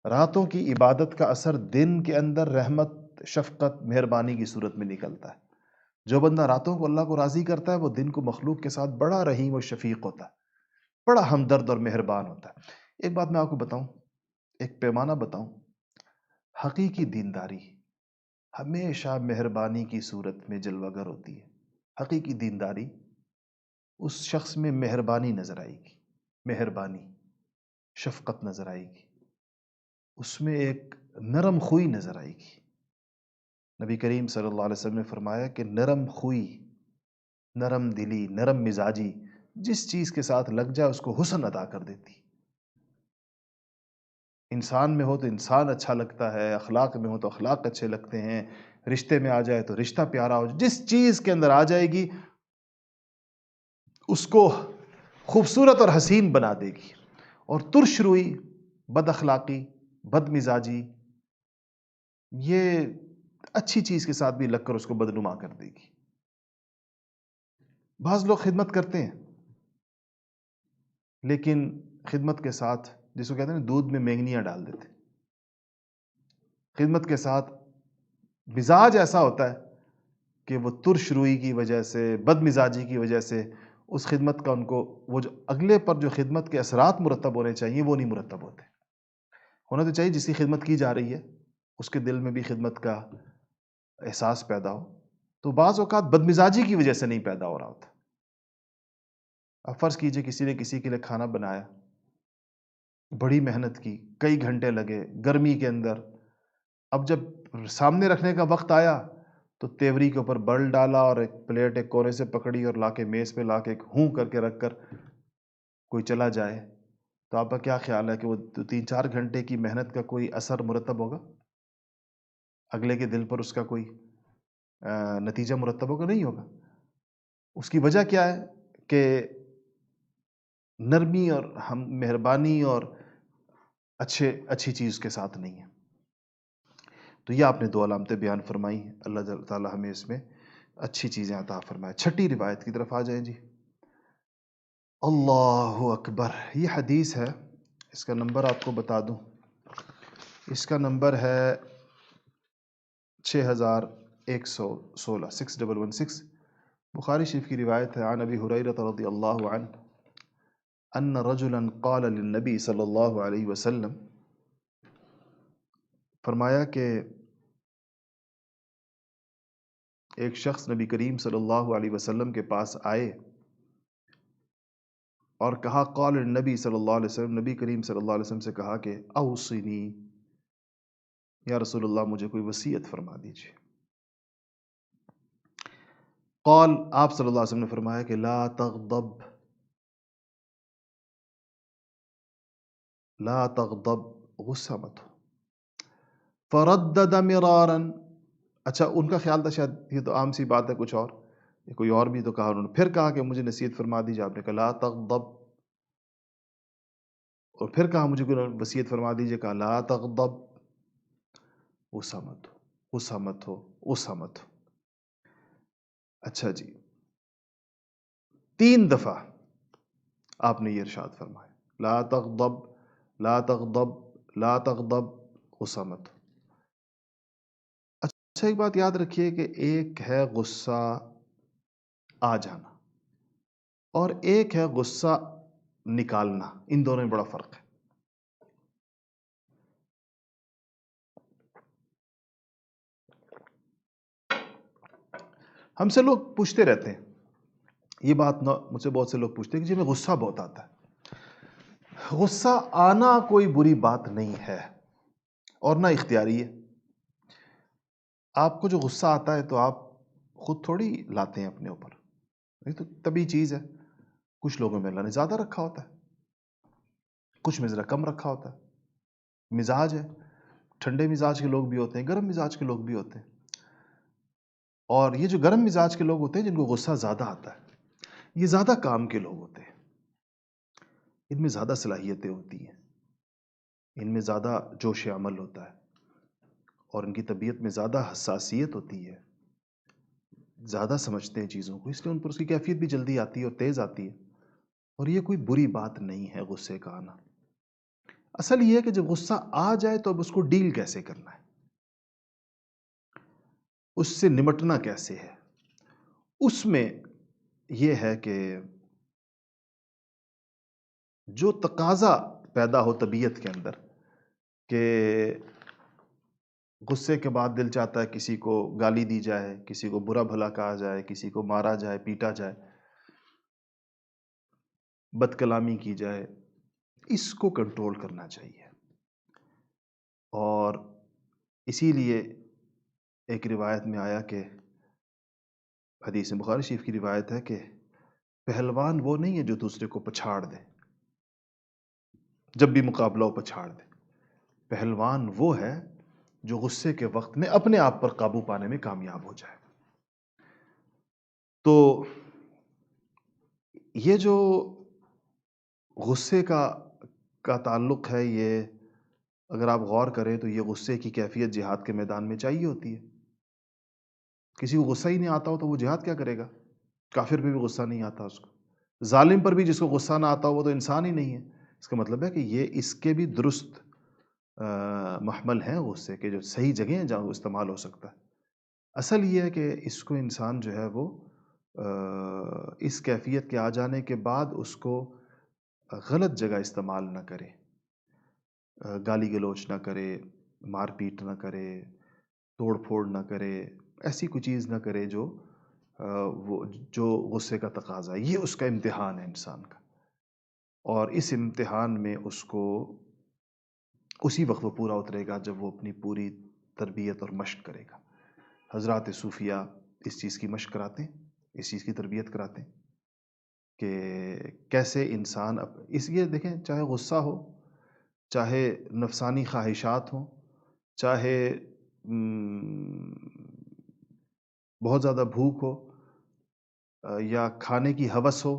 راتوں کی عبادت کا اثر دن کے اندر رحمت، شفقت، مہربانی کی صورت میں نکلتا ہے۔ جو بندہ راتوں کو اللہ کو راضی کرتا ہے وہ دن کو مخلوق کے ساتھ بڑا رحیم و شفیق ہوتا ہے، بڑا ہمدرد اور مہربان ہوتا ہے۔ ایک بات میں آپ کو بتاؤں، ایک پیمانہ بتاؤں، حقیقی دینداری ہمیشہ مہربانی کی صورت میں جلوہ گر ہوتی ہے۔ حقیقی دینداری، اس شخص میں مہربانی نظر آئے گی، مہربانی، شفقت نظر آئے گی، اس میں ایک نرم خوئی نظر آئے گی۔ نبی کریم صلی اللہ علیہ وسلم نے فرمایا کہ نرم خوئی، نرم دلی، نرم مزاجی جس چیز کے ساتھ لگ جائے اس کو حسن ادا کر دیتی۔ انسان میں ہو تو انسان اچھا لگتا ہے، اخلاق میں ہو تو اخلاق اچھے لگتے ہیں، رشتے میں آ جائے تو رشتہ پیارا ہو جائے، جس چیز کے اندر آ جائے گی اس کو خوبصورت اور حسین بنا دے گی. اور ترش روئی، بد اخلاقی، بد مزاجی، یہ اچھی چیز کے ساتھ بھی لگ کر اس کو بدنما کر دے گی. بعض لوگ خدمت کرتے ہیں لیکن خدمت کے ساتھ، جس کو کہتے ہیں نا دودھ میں مینگنیاں ڈال دیتے، خدمت کے ساتھ مزاج ایسا ہوتا ہے کہ وہ ترش روئی کی وجہ سے، بد مزاجی کی وجہ سے اس خدمت کا ان کو، وہ جو اگلے پر جو خدمت کے اثرات مرتب ہونے چاہیے وہ نہیں مرتب ہوتے. ہونا تو چاہیے جس کی خدمت کی جا رہی ہے اس کے دل میں بھی خدمت کا احساس پیدا ہو، تو بعض اوقات بد مزاجی کی وجہ سے نہیں پیدا ہو رہا ہوتا. اب فرض کیجئے کسی نے کسی کے لیے کھانا بنایا، بڑی محنت کی، کئی گھنٹے لگے گرمی کے اندر، اب جب سامنے رکھنے کا وقت آیا تو تیوری کے اوپر بل ڈالا اور ایک پلیٹ ایک کونے سے پکڑی اور لا کے میز پہ لا کے ہوں کر کے رکھ کر کوئی چلا جائے، تو آپ کا کیا خیال ہے کہ وہ 3-4 گھنٹے کی محنت کا کوئی اثر مرتب ہوگا؟ اگلے کے دل پر اس کا کوئی نتیجہ مرتب ہوگا؟ نہیں ہوگا. اس کی وجہ کیا ہے کہ نرمی اور ہم مہربانی اور اچھی چیز کے ساتھ نہیں ہے. تو یہ آپ نے 2 علامتیں بیان فرمائی ہیں. اللہ تعالیٰ ہمیں اس میں اچھی چیزیں عطا فرمائے. چھٹی روایت کی طرف آ جائیں جی. اللہ اکبر. یہ حدیث ہے، اس کا نمبر آپ کو بتا دوں، اس کا نمبر ہے 6116 6116. بخاری شریف کی روایت ہے. عن ابی ہریرہ رضی اللہ عنہ ان رجلا قال للنبی صلی اللہ علیہ وسلم، فرمایا کہ ایک شخص نبی کریم صلی اللہ علیہ وسلم کے پاس آئے اور کہا، قال النبی صلی اللہ علیہ وسلم، نبی کریم صلی اللہ علیہ وسلم سے کہا کہ اوصنی، یا رسول اللہ مجھے کوئی وصیت فرما دیجیے. قال، آپ صلی اللہ علیہ وسلم نے فرمایا کہ لا تغضب، لا تغضب، غصہ مت ہو. فردد مرارا، اچھا ان کا خیال تھا شاید یہ تو عام سی بات ہے، کچھ اور کوئی اور بھی تو کہا انہوں نے. پھر کہا کہ مجھے نصیحت فرما دیجیے. آپ نے کہا لا تغضب، اور پھر کہا مجھے کوئی وصیت فرما دیجیے. کہا لا تغضب، غصہ مت ہو، غصہ مت ہو، غصہ مت ہو. اچھا جی، 3 دفعہ آپ نے یہ ارشاد فرمایا، لا تغضب، لا تغضب، لا تغضب، غصہ مت ہو. اچھا ایک بات یاد رکھیے کہ ایک ہے غصہ آ جانا اور ایک ہے غصہ نکالنا، ان دونوں میں بڑا فرق ہے. ہم سے لوگ پوچھتے رہتے ہیں یہ بات، مجھ سے بہت سے لوگ پوچھتے ہیں کہ جی میں غصہ بہت آتا ہے. غصہ آنا کوئی بری بات نہیں ہے اور نہ اختیاری ہے. آپ کو جو غصہ آتا ہے تو آپ خود تھوڑی لاتے ہیں اپنے اوپر، یہ تو طبیعی چیز ہے. کچھ لوگوں میں اللہ نے زیادہ رکھا ہوتا ہے، کچھ میں ذرا کم رکھا ہوتا ہے. مزاج ہے، ٹھنڈے مزاج کے لوگ بھی ہوتے ہیں، گرم مزاج کے لوگ بھی ہوتے ہیں. اور یہ جو گرم مزاج کے لوگ ہوتے ہیں جن کو غصہ زیادہ آتا ہے، یہ زیادہ کام کے لوگ ہوتے ہیں. ان میں زیادہ صلاحیتیں ہوتی ہیں، ان میں زیادہ جوش عمل ہوتا ہے اور ان کی طبیعت میں زیادہ حساسیت ہوتی ہے، زیادہ سمجھتے ہیں چیزوں کو، اس لیے ان پر اس کی کیفیت بھی جلدی آتی ہے اور تیز آتی ہے. اور یہ کوئی بری بات نہیں ہے غصے کا آنا. اصل یہ ہے کہ جب غصہ آ جائے تو اب اس کو ڈیل کیسے کرنا ہے، اس سے نمٹنا کیسے ہے. اس میں یہ ہے کہ جو تقاضا پیدا ہو طبیعت کے اندر کہ غصے کے بعد دل چاہتا ہے کسی کو گالی دی جائے، کسی کو برا بھلا کہا جائے، کسی کو مارا جائے، پیٹا جائے، بد کلامی کی جائے، اس کو کنٹرول کرنا چاہیے. اور اسی لیے ایک روایت میں آیا کہ حدیث بخاری شریف کی روایت ہے کہ پہلوان وہ نہیں ہے جو دوسرے کو پچھاڑ دے، جب بھی مقابلہ ہو پچھاڑ دے. پہلوان وہ ہے جو غصے کے وقت میں اپنے آپ پر قابو پانے میں کامیاب ہو جائے۔ تو یہ جو غصے کا تعلق ہے، یہ اگر آپ غور کریں تو یہ غصے کی کیفیت جہاد کے میدان میں چاہیے ہوتی ہے۔ کسی کو غصہ ہی نہیں آتا ہو تو وہ جہاد کیا کرے گا؟ کافر پہ بھی غصہ نہیں آتا اس کو، ظالم پر بھی جس کو غصہ نہ آتا ہو وہ تو انسان ہی نہیں ہے۔ اس کا مطلب ہے کہ یہ اس کے بھی درست محمل ہیں غصے کے، جو صحیح جگہ ہیں جہاں وہ استعمال ہو سکتا ہے۔ اصل یہ ہے کہ اس کو انسان جو ہے وہ اس کیفیت کے آ جانے کے بعد اس کو غلط جگہ استعمال نہ کرے، گالی گلوچ نہ کرے، مار پیٹ نہ کرے، توڑ پھوڑ نہ کرے، ایسی کوئی چیز نہ کرے وہ جو غصے کا تقاضا ہے۔ یہ اس کا امتحان ہے انسان کا، اور اس امتحان میں اس کو اسی وقت وہ پورا اترے گا جب وہ اپنی پوری تربیت اور مشق کرے گا۔ حضرات صوفیہ اس چیز کی مشق کراتے ہیں، اس چیز کی تربیت کراتے ہیں کہ کیسے انسان اس لیے دیکھیں، چاہے غصہ ہو، چاہے نفسانی خواہشات ہوں، چاہے بہت زیادہ بھوک ہو، یا کھانے کی ہوس ہو،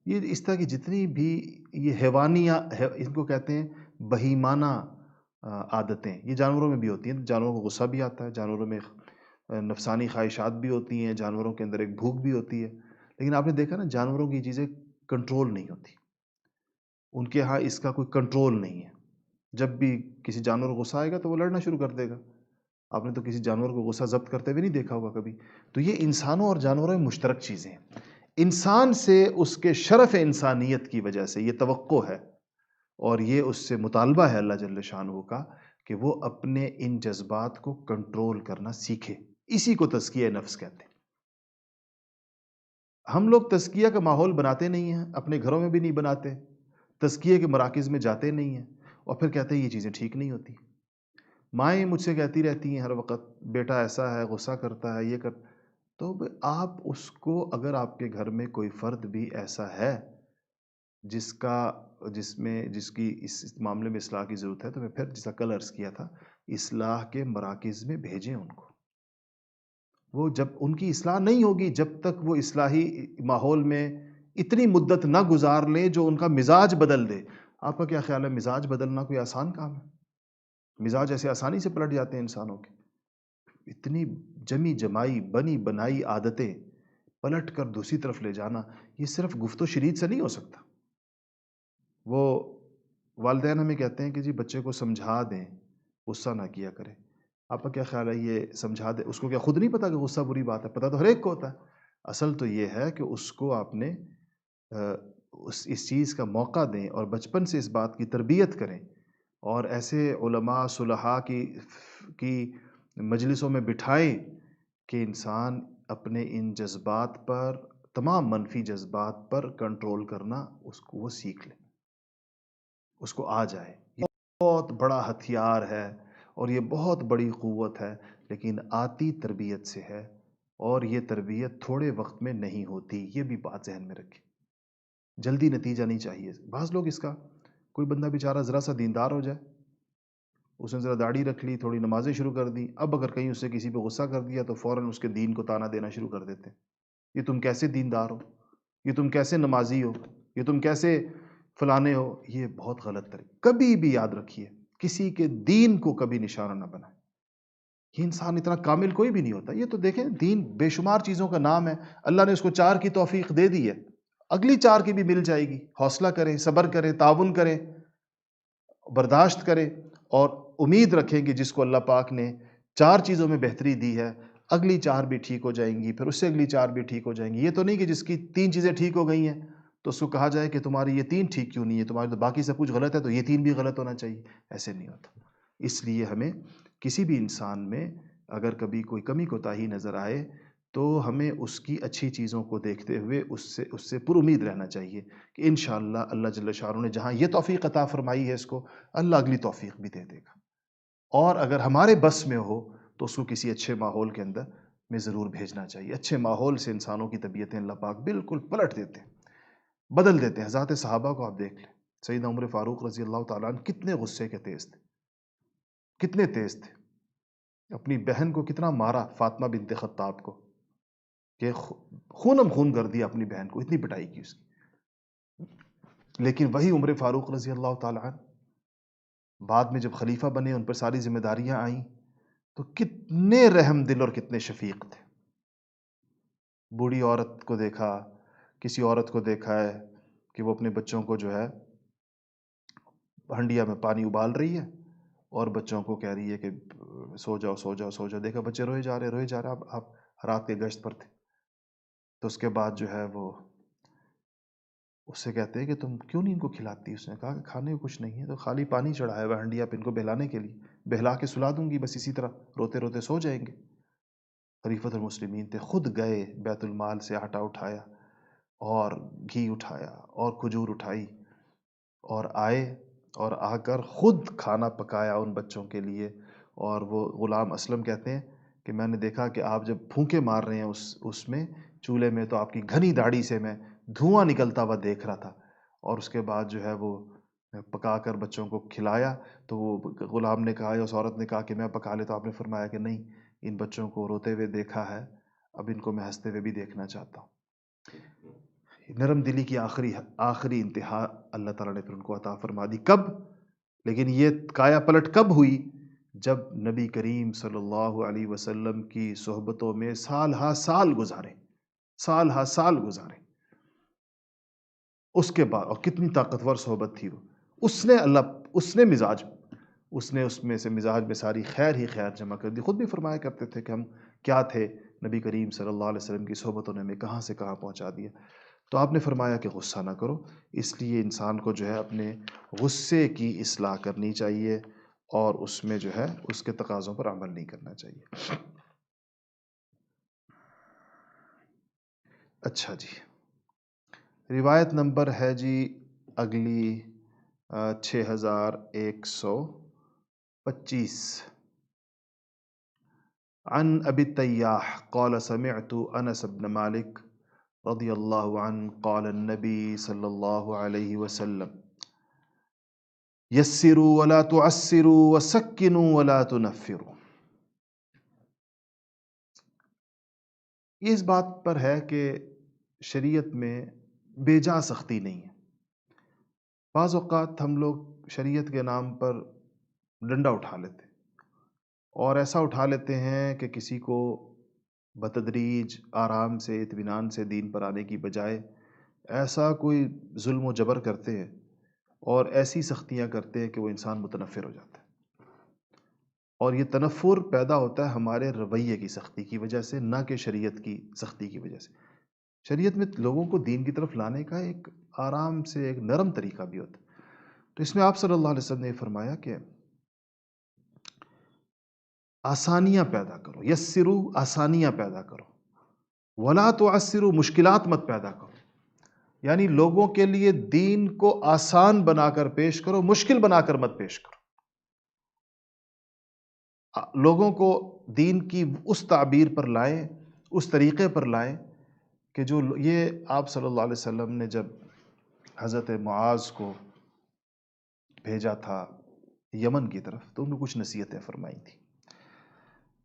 یہ اس طرح کی جتنی بھی یہ حیوانیہ ان کو کہتے ہیں بہیمانہ عادتیں، یہ جانوروں میں بھی ہوتی ہیں۔ جانوروں کو غصہ بھی آتا ہے، جانوروں میں نفسانی خواہشات بھی ہوتی ہیں، جانوروں کے اندر ایک بھوک بھی ہوتی ہے، لیکن آپ نے دیکھا نا جانوروں کی چیزیں کنٹرول نہیں ہوتی، ان کے ہاں اس کا کوئی کنٹرول نہیں ہے۔ جب بھی کسی جانور کو غصہ آئے گا تو وہ لڑنا شروع کر دے گا۔ آپ نے تو کسی جانور کو غصہ ضبط کرتے ہوئے نہیں دیکھا ہوگا کبھی۔ تو یہ انسانوں اور جانوروں میں مشترک چیزیں ہیں۔ انسان سے اس کے شرف انسانیت کی وجہ سے یہ توقع ہے اور یہ اس سے مطالبہ ہے اللہ جل شانہ کا کہ وہ اپنے ان جذبات کو کنٹرول کرنا سیکھے۔ اسی کو تزکیہ نفس کہتے ہیں۔ ہم لوگ تزکیہ کا ماحول بناتے نہیں ہیں، اپنے گھروں میں بھی نہیں بناتے، تزکیہ کے مراکز میں جاتے نہیں ہیں، اور پھر کہتے ہیں یہ چیزیں ٹھیک نہیں ہوتی۔ مائیں مجھ سے کہتی رہتی ہیں ہر وقت، بیٹا ایسا ہے، غصہ کرتا ہے، یہ کر، تو آپ اس کو، اگر آپ کے گھر میں کوئی فرد بھی ایسا ہے جس کی اس معاملے میں اصلاح کی ضرورت ہے، تو میں پھر جیسا کل عرض کیا تھا، اصلاح کے مراکز میں بھیجیں ان کو۔ وہ جب ان کی اصلاح نہیں ہوگی، جب تک وہ اصلاحی ماحول میں اتنی مدت نہ گزار لیں جو ان کا مزاج بدل دے۔ آپ کا کیا خیال ہے مزاج بدلنا کوئی آسان کام ہے؟ مزاج ایسے آسانی سے پلٹ جاتے ہیں انسانوں کے؟ اتنی جمی جمائی بنی بنائی عادتیں پلٹ کر دوسری طرف لے جانا، یہ صرف گفت و شنید سے نہیں ہو سکتا۔ وہ والدین ہمیں کہتے ہیں کہ جی بچے کو سمجھا دیں، غصہ نہ کیا کرے۔ آپ کا کیا خیال ہے یہ سمجھا دے، اس کو کیا خود نہیں پتا کہ غصہ بری بات ہے؟ پتہ تو ہر ایک کو ہوتا ہے۔ اصل تو یہ ہے کہ اس کو آپ نے اس چیز کا موقع دیں اور بچپن سے اس بات کی تربیت کریں، اور ایسے علماء صلحاء کی مجلسوں میں بٹھائیں کہ انسان اپنے ان جذبات پر، تمام منفی جذبات پر کنٹرول کرنا اس کو وہ سیکھ لے، اس کو آ جائے۔ یہ بہت بڑا ہتھیار ہے اور یہ بہت بڑی قوت ہے، لیکن آتی تربیت سے ہے، اور یہ تربیت تھوڑے وقت میں نہیں ہوتی، یہ بھی بات ذہن میں رکھیں۔ جلدی نتیجہ نہیں چاہیے۔ بعض لوگ اس کا، کوئی بندہ بیچارہ ذرا سا دیندار ہو جائے، اس نے ذرا داڑھی رکھ لی، تھوڑی نمازیں شروع کر دی، اب اگر کہیں اس سے کسی پہ غصہ کر دیا تو فوراً اس کے دین کو تانا دینا شروع کر دیتے ہیں۔ یہ تم کیسے دیندار ہو، یہ تم کیسے نمازی ہو، یہ تم کیسے فلانے ہو۔ یہ بہت غلط طریقہ۔ کبھی بھی یاد رکھیے، کسی کے دین کو کبھی نشانہ نہ بنائیں۔ یہ انسان اتنا کامل کوئی بھی نہیں ہوتا۔ یہ تو دیکھیں، دین بے شمار چیزوں کا نام ہے، اللہ نے اس کو 4 کی توفیق دے دی ہے، اگلی 4 کی بھی مل جائے گی۔ حوصلہ کریں، صبر کریں، تعاون کریں، برداشت کریں، اور امید رکھیں کہ جس کو اللہ پاک نے 4 چیزوں میں بہتری دی ہے، اگلی 4 بھی ٹھیک ہو جائیں گی، پھر اس سے اگلی 4 بھی ٹھیک ہو جائیں گی۔ یہ تو نہیں کہ جس کی 3 چیزیں ٹھیک ہو گئی ہیں تو اس کو کہا جائے کہ تمہاری یہ 3 ٹھیک کیوں نہیں ہے، تمہاری تو باقی سب کچھ غلط ہے تو یہ 3 بھی غلط ہونا چاہیے۔ ایسے نہیں ہوتا۔ اس لیے ہمیں کسی بھی انسان میں اگر کبھی کوئی کمی کوتاہی نظر آئے تو ہمیں اس کی اچھی چیزوں کو دیکھتے ہوئے اس سے پر امید رہنا چاہیے کہ انشاءاللہ اللہ جل شانہ نے جہاں یہ توفیق عطا فرمائی ہے اس کو، اللہ اگلی توفیق بھی دے دے گا، اور اگر ہمارے بس میں ہو تو اس کو کسی اچھے ماحول کے اندر میں ضرور بھیجنا چاہیے۔ اچھے ماحول سے انسانوں کی طبیعتیں اللہ پاک بالکل پلٹ دیتے ہیں، بدل دیتے ہیں۔ حضرات صحابہ کو آپ دیکھ لیں، سیدنا عمر فاروق رضی اللہ تعالیٰ عنہ کتنے غصے کے تیز تھے، کتنے تیز تھے، اپنی بہن کو کتنا مارا فاطمہ بنت خطاب کو، کہ خونم خون کر دیا اپنی بہن کو، اتنی پٹائی کی اس کی. لیکن وہی عمر فاروق رضی اللہ تعالیٰ عنہ بعد میں جب خلیفہ بنے، ان پر ساری ذمہ داریاں آئیں، تو کتنے رحم دل اور کتنے شفیق تھے. بوڑھی عورت کو دیکھا، کسی عورت کو دیکھا ہے کہ وہ اپنے بچوں کو جو ہے ہنڈیا میں پانی ابال رہی ہے اور بچوں کو کہہ رہی ہے کہ سو جاؤ سو جاؤ سو جاؤ. دیکھا بچے روئے جا رہے. اب آپ رات کے گشت پر تھے. تو اس کے بعد جو ہے وہ اس سے کہتے ہیں کہ تم کیوں نہیں ان کو کھلاتی؟ اس نے کہا کہ کھانے کو کچھ نہیں ہے، تو خالی پانی چڑھایا ہوا ہنڈیا پہ ان کو بہلانے کے لیے، بہلا کے سلا دوں گی، بس اسی طرح روتے روتے سو جائیں گے. خلیفۃ المسلمین تھے، خود گئے بیت المال سے آٹا اٹھایا اور گھی اٹھایا اور کھجور اٹھائی اور آئے اور آ کر خود کھانا پکایا ان بچوں کے لیے. اور وہ غلام اسلم کہتے ہیں کہ میں نے دیکھا کہ آپ جب پھونکے مار رہے ہیں اس میں چولہے میں، تو آپ کی گھنی داڑھی سے میں دھواں نکلتا ہوا دیکھ رہا تھا. اور اس کے بعد جو ہے وہ پکا کر بچوں کو کھلایا. تو وہ غلام نے کہا یا اس عورت نے کہا کہ میں پکا لیتا. آپ نے فرمایا کہ نہیں، ان بچوں کو روتے ہوئے دیکھا ہے، اب ان کو میں ہنستے ہوئے بھی دیکھنا چاہتا ہوں. نرم دلی کی آخری انتہا اللہ تعالیٰ نے پھر ان کو عطا فرما دی. کب؟ لیکن یہ کایا پلٹ کب ہوئی؟ جب نبی کریم صلی اللہ علیہ وسلم کی صحبتوں میں سال ہا سال گزارے، سال ہا سال گزارے. اس کے بعد، اور کتنی طاقتور صحبت تھی وہ. اس نے مزاج، اس نے اس میں سے مزاج میں ساری خیر ہی خیر جمع کر دی. خود بھی فرمایا کرتے تھے کہ ہم کیا تھے، نبی کریم صلی اللہ علیہ وسلم کی صحبتوں نے ہمیں کہاں سے کہاں پہنچا دیا. تو آپ نے فرمایا کہ غصہ نہ کرو، اس لیے انسان کو جو ہے اپنے غصے کی اصلاح کرنی چاہیے اور اس میں جو ہے اس کے تقاضوں پر عمل نہیں کرنا چاہیے. اچھا جی، روایت نمبر ہے جی اگلی 6125. عن ابی التیاح قال سمعت انس بن مالک رضی اللہ عنہ قال النبی صلی اللہ علیہ وسلم یسروا ولا تعسروا وسکنوا ولا تنفروا. یہ اس بات پر ہے کہ شریعت میں بے جا سختی نہیں ہے. بعض اوقات ہم لوگ شریعت کے نام پر ڈنڈا اٹھا لیتے اور ایسا اٹھا لیتے ہیں کہ کسی کو بتدریج آرام سے اطمینان سے دین پر آنے کی بجائے ایسا کوئی ظلم و جبر کرتے ہیں اور ایسی سختیاں کرتے ہیں کہ وہ انسان متنفر ہو جاتا ہے. اور یہ تنفر پیدا ہوتا ہے ہمارے رویے کی سختی کی وجہ سے، نہ کہ شریعت کی سختی کی وجہ سے. شریعت میں لوگوں کو دین کی طرف لانے کا ایک آرام سے ایک نرم طریقہ بھی ہوتا ہے. تو اس میں آپ صلی اللہ علیہ وسلم نے فرمایا کہ آسانیاں پیدا کرو، یسرو آسانیاں پیدا کرو، ولا تعسروا مشکلات مت پیدا کرو. یعنی لوگوں کے لیے دین کو آسان بنا کر پیش کرو، مشکل بنا کر مت پیش کرو. لوگوں کو دین کی اس تعبیر پر لائیں، اس طریقے پر لائیں کہ جو یہ آپ صلی اللہ علیہ وسلم نے جب حضرت معاذ کو بھیجا تھا یمن کی طرف تو ان کو کچھ نصیحتیں فرمائی تھی.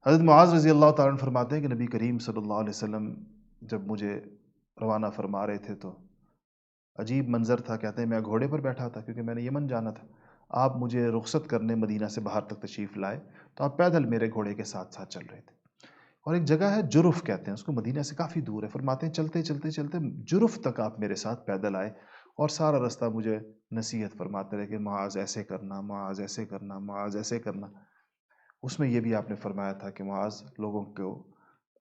حضرت معاذ رضی اللہ تعالیٰ عنہ فرماتے ہیں کہ نبی کریم صلی اللہ علیہ وسلم جب مجھے روانہ فرما رہے تھے تو عجیب منظر تھا. کہتے ہیں میں گھوڑے پر بیٹھا تھا کیونکہ میں نے یمن جانا تھا. آپ مجھے رخصت کرنے مدینہ سے باہر تک تشریف لائے تو آپ پیدل میرے گھوڑے کے ساتھ ساتھ چل رہے تھے. اور ایک جگہ ہے جرف کہتے ہیں اس کو، مدینہ سے کافی دور ہے. فرماتے ہیں چلتے چلتے چلتے جرف تک آپ میرے ساتھ پیدل آئے اور سارا رستہ مجھے نصیحت فرماتے رہے کہ معاذ ایسے کرنا، معاذ ایسے کرنا، معاذ ایسے کرنا. اس میں یہ بھی آپ نے فرمایا تھا کہ معاذ لوگوں کو،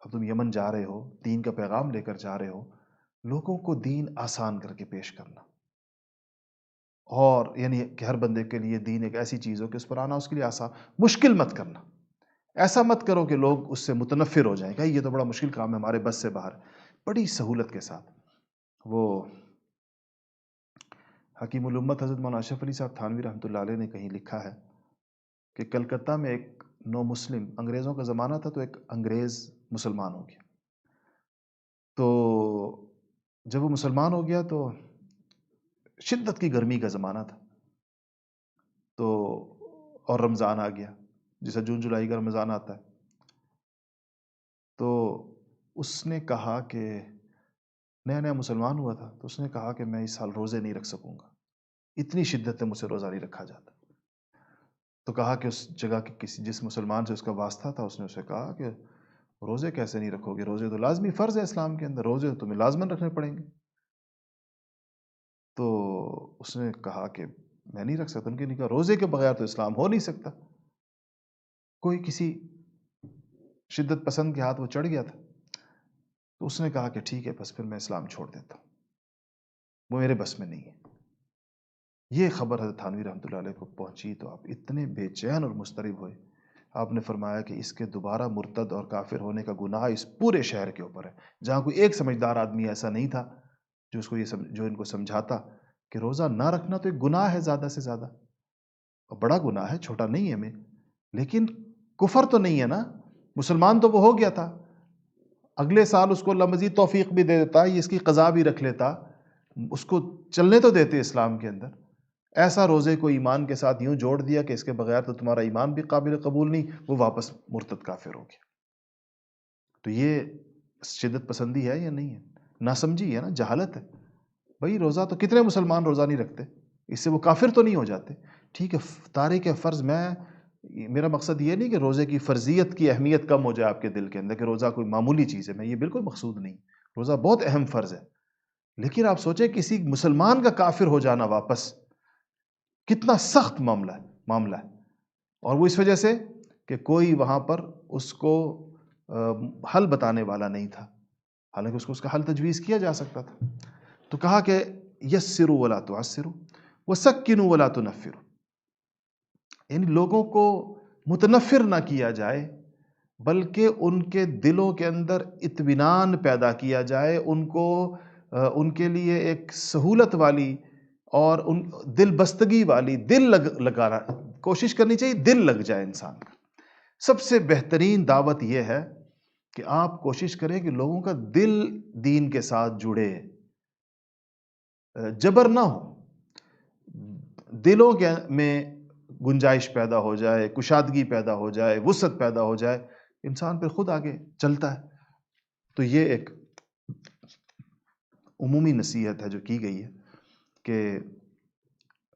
اب تم یمن جا رہے ہو، دین کا پیغام لے کر جا رہے ہو، لوگوں کو دین آسان کر کے پیش کرنا. اور یعنی کہ ہر بندے کے لیے دین ایک ایسی چیز ہو کہ اس پر آنا اس کے لیے آسان، مشکل مت کرنا. ایسا مت کرو کہ لوگ اس سے متنفر ہو جائیں کہ یہ تو بڑا مشکل کام ہے، ہمارے بس سے باہر. بڑی سہولت کے ساتھ. وہ حکیم الامت حضرت مولانا اشرف علی صاحب تھانوی رحمۃ اللہ علیہ نے کہیں لکھا ہے کہ کلکتہ میں ایک نو مسلم، انگریزوں کا زمانہ تھا تو ایک انگریز مسلمان ہو گیا. تو جب وہ مسلمان ہو گیا تو شدت کی گرمی کا زمانہ تھا تو، اور رمضان آ گیا جیسا جون جولائی کا رمضان آتا ہے. تو اس نے کہا کہ نیا نیا مسلمان ہوا تھا، تو اس نے کہا کہ میں اس سال روزے نہیں رکھ سکوں گا، اتنی شدت سے مجھ سے روزہ نہیں رکھا جاتا۔ تو کہا کہ اس جگہ کے جس مسلمان سے اس کا واسطہ تھا، اس نے اسے کہا کہ روزے کیسے نہیں رکھو گے؟ روزے تو لازمی فرض ہے اسلام کے اندر، روزے تو تمہیں لازماً رکھنے پڑیں گے۔ تو اس نے کہا کہ میں نہیں رکھ سکتا۔ ان کے نے کہا روزے کے بغیر تو اسلام ہو نہیں سکتا۔ کوئی کسی شدت پسند کے ہاتھ وہ چڑھ گیا تھا، تو اس نے کہا کہ ٹھیک ہے، بس پھر میں اسلام چھوڑ دیتا ہوں، وہ میرے بس میں نہیں ہے۔ یہ خبر حضرت تھانوی رحمۃ اللہ علیہ کو پہنچی تو آپ اتنے بے چین اور مضطرب ہوئے۔ آپ نے فرمایا کہ اس کے دوبارہ مرتد اور کافر ہونے کا گناہ اس پورے شہر کے اوپر ہے۔ جہاں کوئی ایک سمجھدار آدمی ایسا نہیں تھا جو ان کو سمجھاتا کہ روزہ نہ رکھنا تو ایک گناہ ہے زیادہ سے زیادہ، اور بڑا گناہ ہے، چھوٹا نہیں ہے میں، لیکن کفر تو نہیں ہے نا، مسلمان تو وہ ہو گیا تھا۔ اگلے سال اس کو اللہ مزید توفیق بھی دے دیتا، یہ اس کی قضا بھی رکھ لیتا، اس کو چلنے تو دیتے اسلام کے اندر۔ ایسا روزے کو ایمان کے ساتھ یوں جوڑ دیا کہ اس کے بغیر تو تمہارا ایمان بھی قابل قبول نہیں، وہ واپس مرتد کافر ہو گیا۔ تو یہ شدت پسندی ہے یا نہیں ہے؟ ناسمجھی ہے نا، جہالت ہے۔ بھئی روزہ تو کتنے مسلمان روزہ نہیں رکھتے، اس سے وہ کافر تو نہیں ہو جاتے؟ ٹھیک ہے، تاریک فرض، میرا مقصد یہ نہیں کہ روزے کی فرضیت کی اہمیت کم ہو جائے آپ کے دل کے اندر کہ روزہ کوئی معمولی چیز ہے، میں یہ بالکل مقصود نہیں۔ روزہ بہت اہم فرض ہے، لیکن آپ سوچیں کسی مسلمان کا کافر ہو جانا واپس کتنا سخت معاملہ ہے، اور وہ اس وجہ سے کہ کوئی وہاں پر اس کو حل بتانے والا نہیں تھا، حالانکہ اس کا حل تجویز کیا جا سکتا تھا۔ تو کہا کہ یسروا ولا تعسروا وسکنوا ولا تنفروا، یعنی لوگوں کو متنفر نہ کیا جائے بلکہ ان کے دلوں کے اندر اطمینان پیدا کیا جائے، ان کے لیے ایک سہولت والی اور دل بستگی والی، دل لگانا کوشش کرنی چاہیے، دل لگ جائے انسان کا۔ سب سے بہترین دعوت یہ ہے کہ آپ کوشش کریں کہ لوگوں کا دل دین کے ساتھ جڑے، جبر نہ ہو، دلوں کے میں گنجائش پیدا ہو جائے، کشادگی پیدا ہو جائے، وسعت پیدا ہو جائے، انسان پھر خود آگے چلتا ہے۔ تو یہ ایک عمومی نصیحت ہے جو کی گئی ہے کہ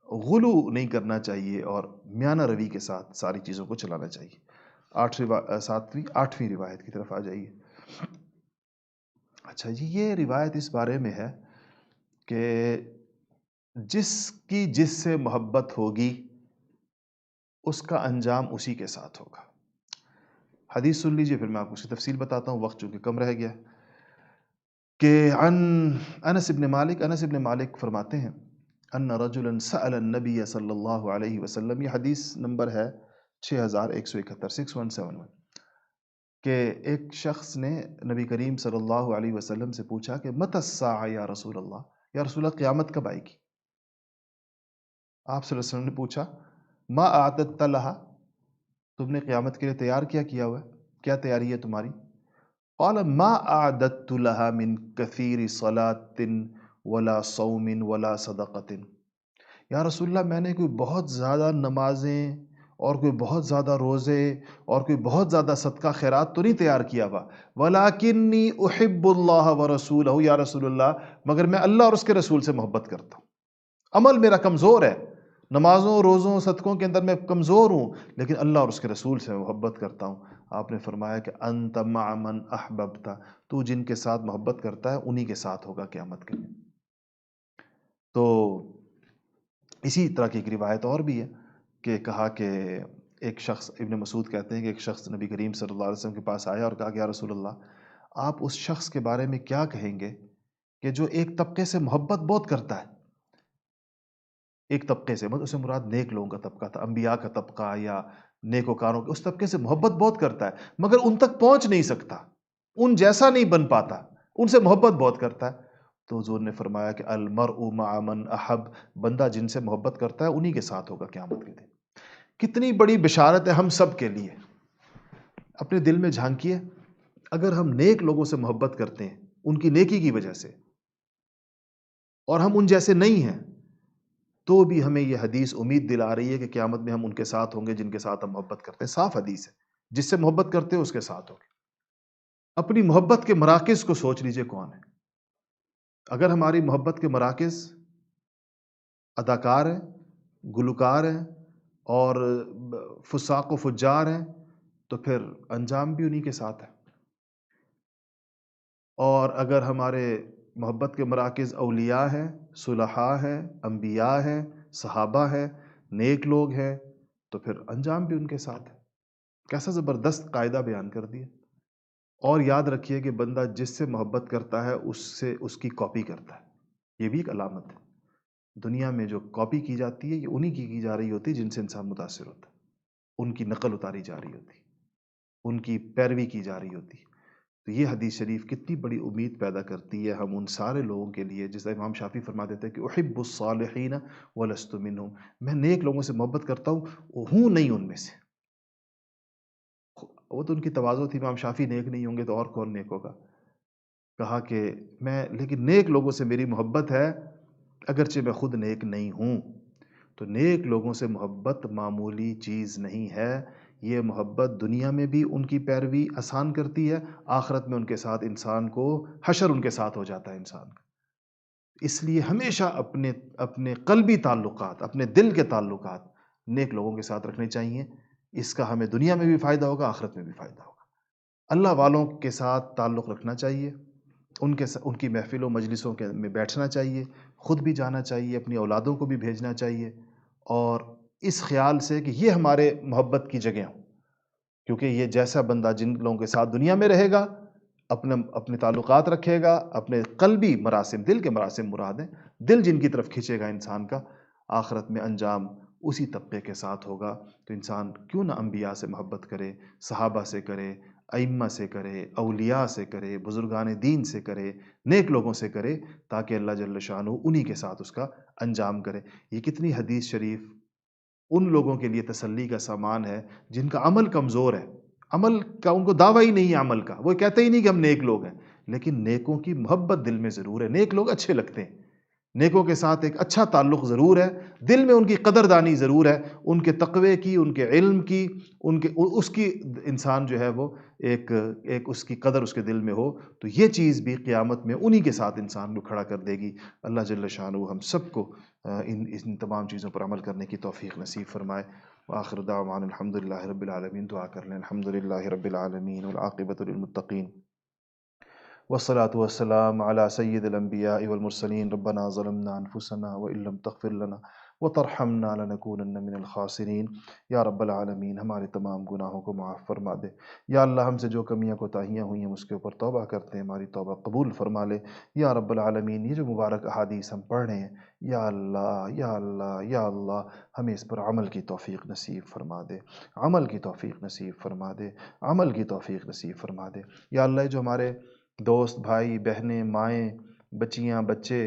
غلو نہیں کرنا چاہیے اور میانہ روی کے ساتھ ساری چیزوں کو چلانا چاہیے۔ آٹھویں روایت کی طرف آ جائیے۔ اچھا جی، یہ روایت اس بارے میں ہے کہ جس سے محبت ہوگی اس کا انجام اسی کے ساتھ ہوگا۔ حدیث سن لیجئے، پھر میں آپ کو اس کی تفصیل بتاتا ہوں، وقت چونکہ کم رہ گیا کہ انس ابن مالک فرماتے ہیں ان رجلا سأل النبی صلی اللہ علیہ وسلم، یہ حدیث نمبر ہے 6171 6171، کہ ایک شخص نے نبی کریم صلی اللہ علیہ وسلم سے پوچھا کہ متی الساعہ یا رسول اللہ، یا رسول اللہ قیامت کب آئے گی؟ آپ صلی اللہ علیہ وسلم نے پوچھا ما اعددت لہا، تم نے قیامت کے لیے تیار کیا ہوا ہے، کیا تیاری ہے تمہاری؟ قال ما اعددت لها من کثیر صلاۃ ولا صوم ولا صدقۃ، یا رسول اللہ میں نے کوئی بہت زیادہ نمازیں اور کوئی بہت زیادہ روزے اور کوئی بہت زیادہ صدقہ خیرات تو نہیں تیار کیا ہوا، ولیکنی احب اللہ ورسولہ، یا رسول اللہ مگر میں اللہ اور اس کے رسول سے محبت کرتا ہوں، عمل میرا کمزور ہے، نمازوں روزوں صدقوں کے اندر میں کمزور ہوں، لیکن اللہ اور اس کے رسول سے محبت کرتا ہوں۔ آپ نے فرمایا کہ انت مع من احببت، تو جن کے ساتھ محبت کرتا ہے انہی کے ساتھ ہوگا قیامت کے دن۔ تو اسی طرح کی ایک روایت اور بھی ہے کہ کہا کہ ایک شخص، ابن مسعود کہتے ہیں کہ ایک شخص نبی کریم صلی اللہ علیہ وسلم کے پاس آیا اور کہا کہ یا رسول اللہ آپ اس شخص کے بارے میں کیا کہیں گے کہ جو ایک طبقے سے محبت بہت کرتا ہے، ایک طبقے سے، اس سے مراد نیک لوگوں کا طبقہ تھا، انبیاء کا طبقہ یا نیکوکاروں کے، اس طبقے سے محبت بہت کرتا ہے مگر ان تک پہنچ نہیں سکتا، ان جیسا نہیں بن پاتا، ان سے محبت بہت کرتا ہے۔ تو حضور نے فرمایا کہ المرء مع من احب، بندہ جن سے محبت کرتا ہے انہی کے ساتھ ہوگا قیامت کے دن۔ کتنی بڑی بشارت ہے ہم سب کے لیے۔ اپنے دل میں جھانکیے، اگر ہم نیک لوگوں سے محبت کرتے ہیں ان کی نیکی کی وجہ سے اور ہم ان جیسے نہیں ہیں، تو بھی ہمیں یہ حدیث امید دلا رہی ہے کہ قیامت میں ہم ان کے ساتھ ہوں گے جن کے ساتھ ہم محبت کرتے ہیں۔ صاف حدیث ہے، جس سے محبت کرتے ہو اس کے ساتھ ہوگے۔ اپنی محبت کے مراکز کو سوچ لیجئے کون ہے۔ اگر ہماری محبت کے مراکز اداکار ہیں، گلوکار ہیں اور فساق و فجار ہیں تو پھر انجام بھی انہی کے ساتھ ہے۔ اور اگر ہمارے محبت کے مراکز اولیاء ہیں، صلحاء ہیں، انبیاء ہیں، صحابہ ہیں، نیک لوگ ہیں تو پھر انجام بھی ان کے ساتھ ہے۔ کیسا زبردست قاعدہ بیان کر دیا۔ اور یاد رکھیے کہ بندہ جس سے محبت کرتا ہے اس سے اس کی کاپی کرتا ہے، یہ بھی ایک علامت ہے۔ دنیا میں جو کاپی کی جاتی ہے یہ انہی کی جا رہی ہوتی ہے جن سے انسان متاثر ہوتا ہے، ان کی نقل اتاری جا رہی ہوتی، ان کی پیروی کی جا رہی ہوتی۔ تو یہ حدیث شریف کتنی بڑی امید پیدا کرتی ہے ہم ان سارے لوگوں کے لیے، جس طرح امام شافعی فرما دیتے ہیں کہ احب الصالحین ولست منہم، میں نیک لوگوں سے محبت کرتا ہوں نہیں ان میں سے۔ وہ تو ان کی تواضع تھی، امام شافعی نیک نہیں ہوں گے تو اور کون نیک ہوگا؟ کہا کہ لیکن نیک لوگوں سے میری محبت ہے اگرچہ میں خود نیک نہیں ہوں۔ تو نیک لوگوں سے محبت معمولی چیز نہیں ہے، یہ محبت دنیا میں بھی ان کی پیروی آسان کرتی ہے، آخرت میں ان کے ساتھ انسان کو حشر ان کے ساتھ ہو جاتا ہے انسان کا۔ اس لیے ہمیشہ اپنے قلبی تعلقات، اپنے دل کے تعلقات نیک لوگوں کے ساتھ رکھنے چاہیے۔ اس کا ہمیں دنیا میں بھی فائدہ ہوگا، آخرت میں بھی فائدہ ہوگا۔ اللہ والوں کے ساتھ تعلق رکھنا چاہیے، ان کی محفل و مجلسوں میں بیٹھنا چاہیے، خود بھی جانا چاہیے، اپنی اولادوں کو بھی بھیجنا چاہیے، اور اس خیال سے کہ یہ ہمارے محبت کی جگہ ہوں، کیونکہ یہ جیسا بندہ جن لوگوں کے ساتھ دنیا میں رہے گا، اپنے تعلقات رکھے گا، اپنے قلبی مراسم، دل کے مراسم مراد ہیں، دل جن کی طرف کھینچے گا انسان کا، آخرت میں انجام اسی طبقے کے ساتھ ہوگا۔ تو انسان کیوں نہ انبیاء سے محبت کرے، صحابہ سے کرے، ائمہ سے کرے، اولیاء سے کرے، بزرگان دین سے کرے، نیک لوگوں سے کرے، تاکہ اللہ جل شانہ انہی کے ساتھ اس کا انجام کرے۔ یہ کتنی حدیث شریف ان لوگوں کے لیے تسلی کا سامان ہے جن کا عمل کمزور ہے، عمل کا ان کو دعویٰ ہی نہیں ہے عمل کا، وہ کہتے ہی نہیں کہ ہم نیک لوگ ہیں، لیکن نیکوں کی محبت دل میں ضرور ہے، نیک لوگ اچھے لگتے ہیں، نیکوں کے ساتھ ایک اچھا تعلق ضرور ہے، دل میں ان کی قدردانی ضرور ہے، ان کے تقوی کی، ان کے علم کی، اس کی انسان جو ہے وہ ایک اس کی قدر اس کے دل میں ہو، تو یہ چیز بھی قیامت میں انہی کے ساتھ انسان کو کھڑا کر دے گی۔ اللہ جل شانہ ہم سب کو ان تمام چیزوں پر عمل کرنے کی توفیق نصیب فرمائے۔ وآخر دعوانا الحمدللہ رب العالمین۔ دعا کر لیں۔ الحمدللہ رب العالمین والعاقبۃ للمتقین، والصلاة والسلام على سید الانبیاء والمرسلین۔ ربنا ظلمنا انفسنا وان لم تغفر لنا وترحمنا لنکونن من الخاسرین۔ یا رب العالمین ہمارے تمام گناہوں کو معاف فرما دے۔ یا اللہ ہم سے جو کمیاں کوتاہیاں ہوئی ہیں اس کے اوپر توبہ کرتے ہیں، ہماری توبہ قبول فرما لے۔ یا رب العالمین یہ جو مبارک احادیث ہم پڑھ رہے ہیں، یا اللہ یا اللہ یا اللہ ہمیں اس پر عمل کی توفیق نصیب فرما دے، عمل کی توفیق نصیب فرما دے، عمل کی توفیق نصیب فرما دے۔ یا اللہ جو ہمارے دوست، بھائی، بہنیں، مائیں، بچیاں، بچے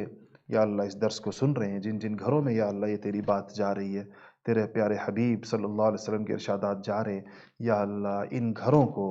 یا اللہ اس درس کو سن رہے ہیں، جن جن گھروں میں یا اللہ یہ تیری بات جا رہی ہے، تیرے پیارے حبیب صلی اللہ علیہ وسلم کے ارشادات جا رہے ہیں، یا اللہ ان گھروں کو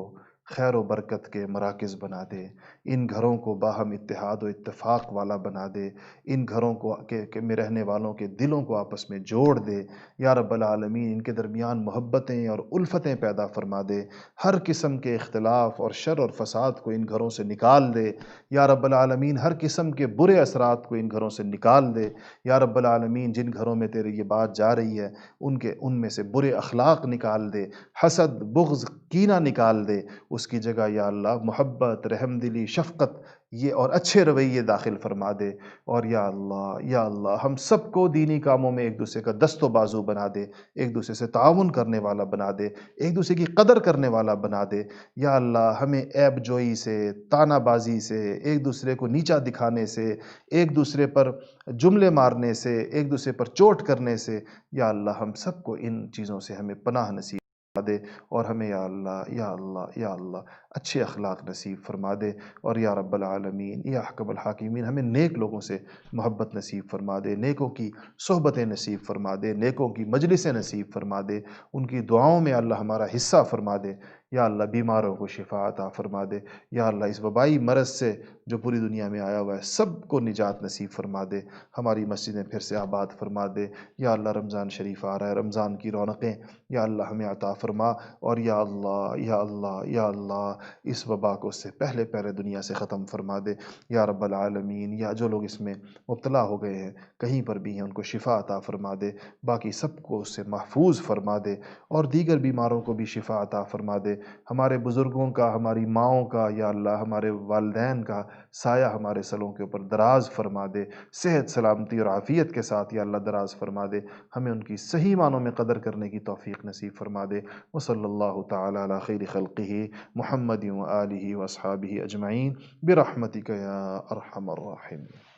خیر و برکت کے مراکز بنا دے، ان گھروں کو باہم اتحاد و اتفاق والا بنا دے، ان گھروں کو میں رہنے والوں کے دلوں کو آپس میں جوڑ دے۔ یا رب العالمین ان کے درمیان محبتیں اور الفتیں پیدا فرما دے، ہر قسم کے اختلاف اور شر اور فساد کو ان گھروں سے نکال دے۔ یا رب العالمین ہر قسم کے برے اثرات کو ان گھروں سے نکال دے۔ یا رب العالمین جن گھروں میں تیری یہ بات جا رہی ہے ان میں سے برے اخلاق نکال دے، حسد، بغض، کینہ نکال دے، اس کی جگہ یا اللہ محبت، رحم دلی، شفقت یہ اور اچھے رویے داخل فرما دے۔ اور یا اللہ ہم سب کو دینی کاموں میں ایک دوسرے کا دست و بازو بنا دے، ایک دوسرے سے تعاون کرنے والا بنا دے، ایک دوسرے کی قدر کرنے والا بنا دے۔ یا اللہ ہمیں عیب جوئی سے، تانا بازی سے، ایک دوسرے کو نیچا دکھانے سے، ایک دوسرے پر جملے مارنے سے، ایک دوسرے پر چوٹ کرنے سے، یا اللہ ہم سب کو ان چیزوں سے ہمیں پناہ نصیب دے، اور ہمیں یا اللہ اچھے اخلاق نصیب فرما دے۔ اور یا رب العالمین یا احکم الحاکمین ہمیں نیک لوگوں سے محبت نصیب فرما دے، نیکوں کی صحبتیں نصیب فرما دے، نیکوں کی مجلسیں نصیب فرما دے، ان کی دعاؤں میں اللہ ہمارا حصہ فرما دے۔ یا اللہ بیماروں کو شفا عطا فرما دے۔ یا اللہ اس وبائی مرض سے جو پوری دنیا میں آیا ہوا ہے سب کو نجات نصیب فرما دے، ہماری مسجدیں پھر سے آباد فرما دے۔ یا اللہ رمضان شریف آ رہا ہے، رمضان کی رونقیں یا اللہ ہمیں عطا فرما۔ اور یا اللہ اس وبا کو اس سے پہلے پہلے دنیا سے ختم فرما دے یا رب العالمین۔ یا جو لوگ اس میں مبتلا ہو گئے ہیں کہیں پر بھی ہیں ان کو شفا عطا فرما دے، باقی سب کو اس سے محفوظ فرما دے، اور دیگر بیماروں کو بھی شفا عطا فرما دے۔ ہمارے بزرگوں کا، ہماری ماؤں کا یا اللہ، ہمارے والدین کا سایہ ہمارے سروں کے اوپر دراز فرما دے، صحت سلامتی اور عافیت کے ساتھ یا اللہ دراز فرما دے، ہمیں ان کی صحیح معنوں میں قدر کرنے کی توفیق نصیب فرما دے۔ وصلی اللہ تعالی علی خیر خلقہ محمد و آلہ و اصحابہ اجمعین برحمتک یا ارحم الراحمین۔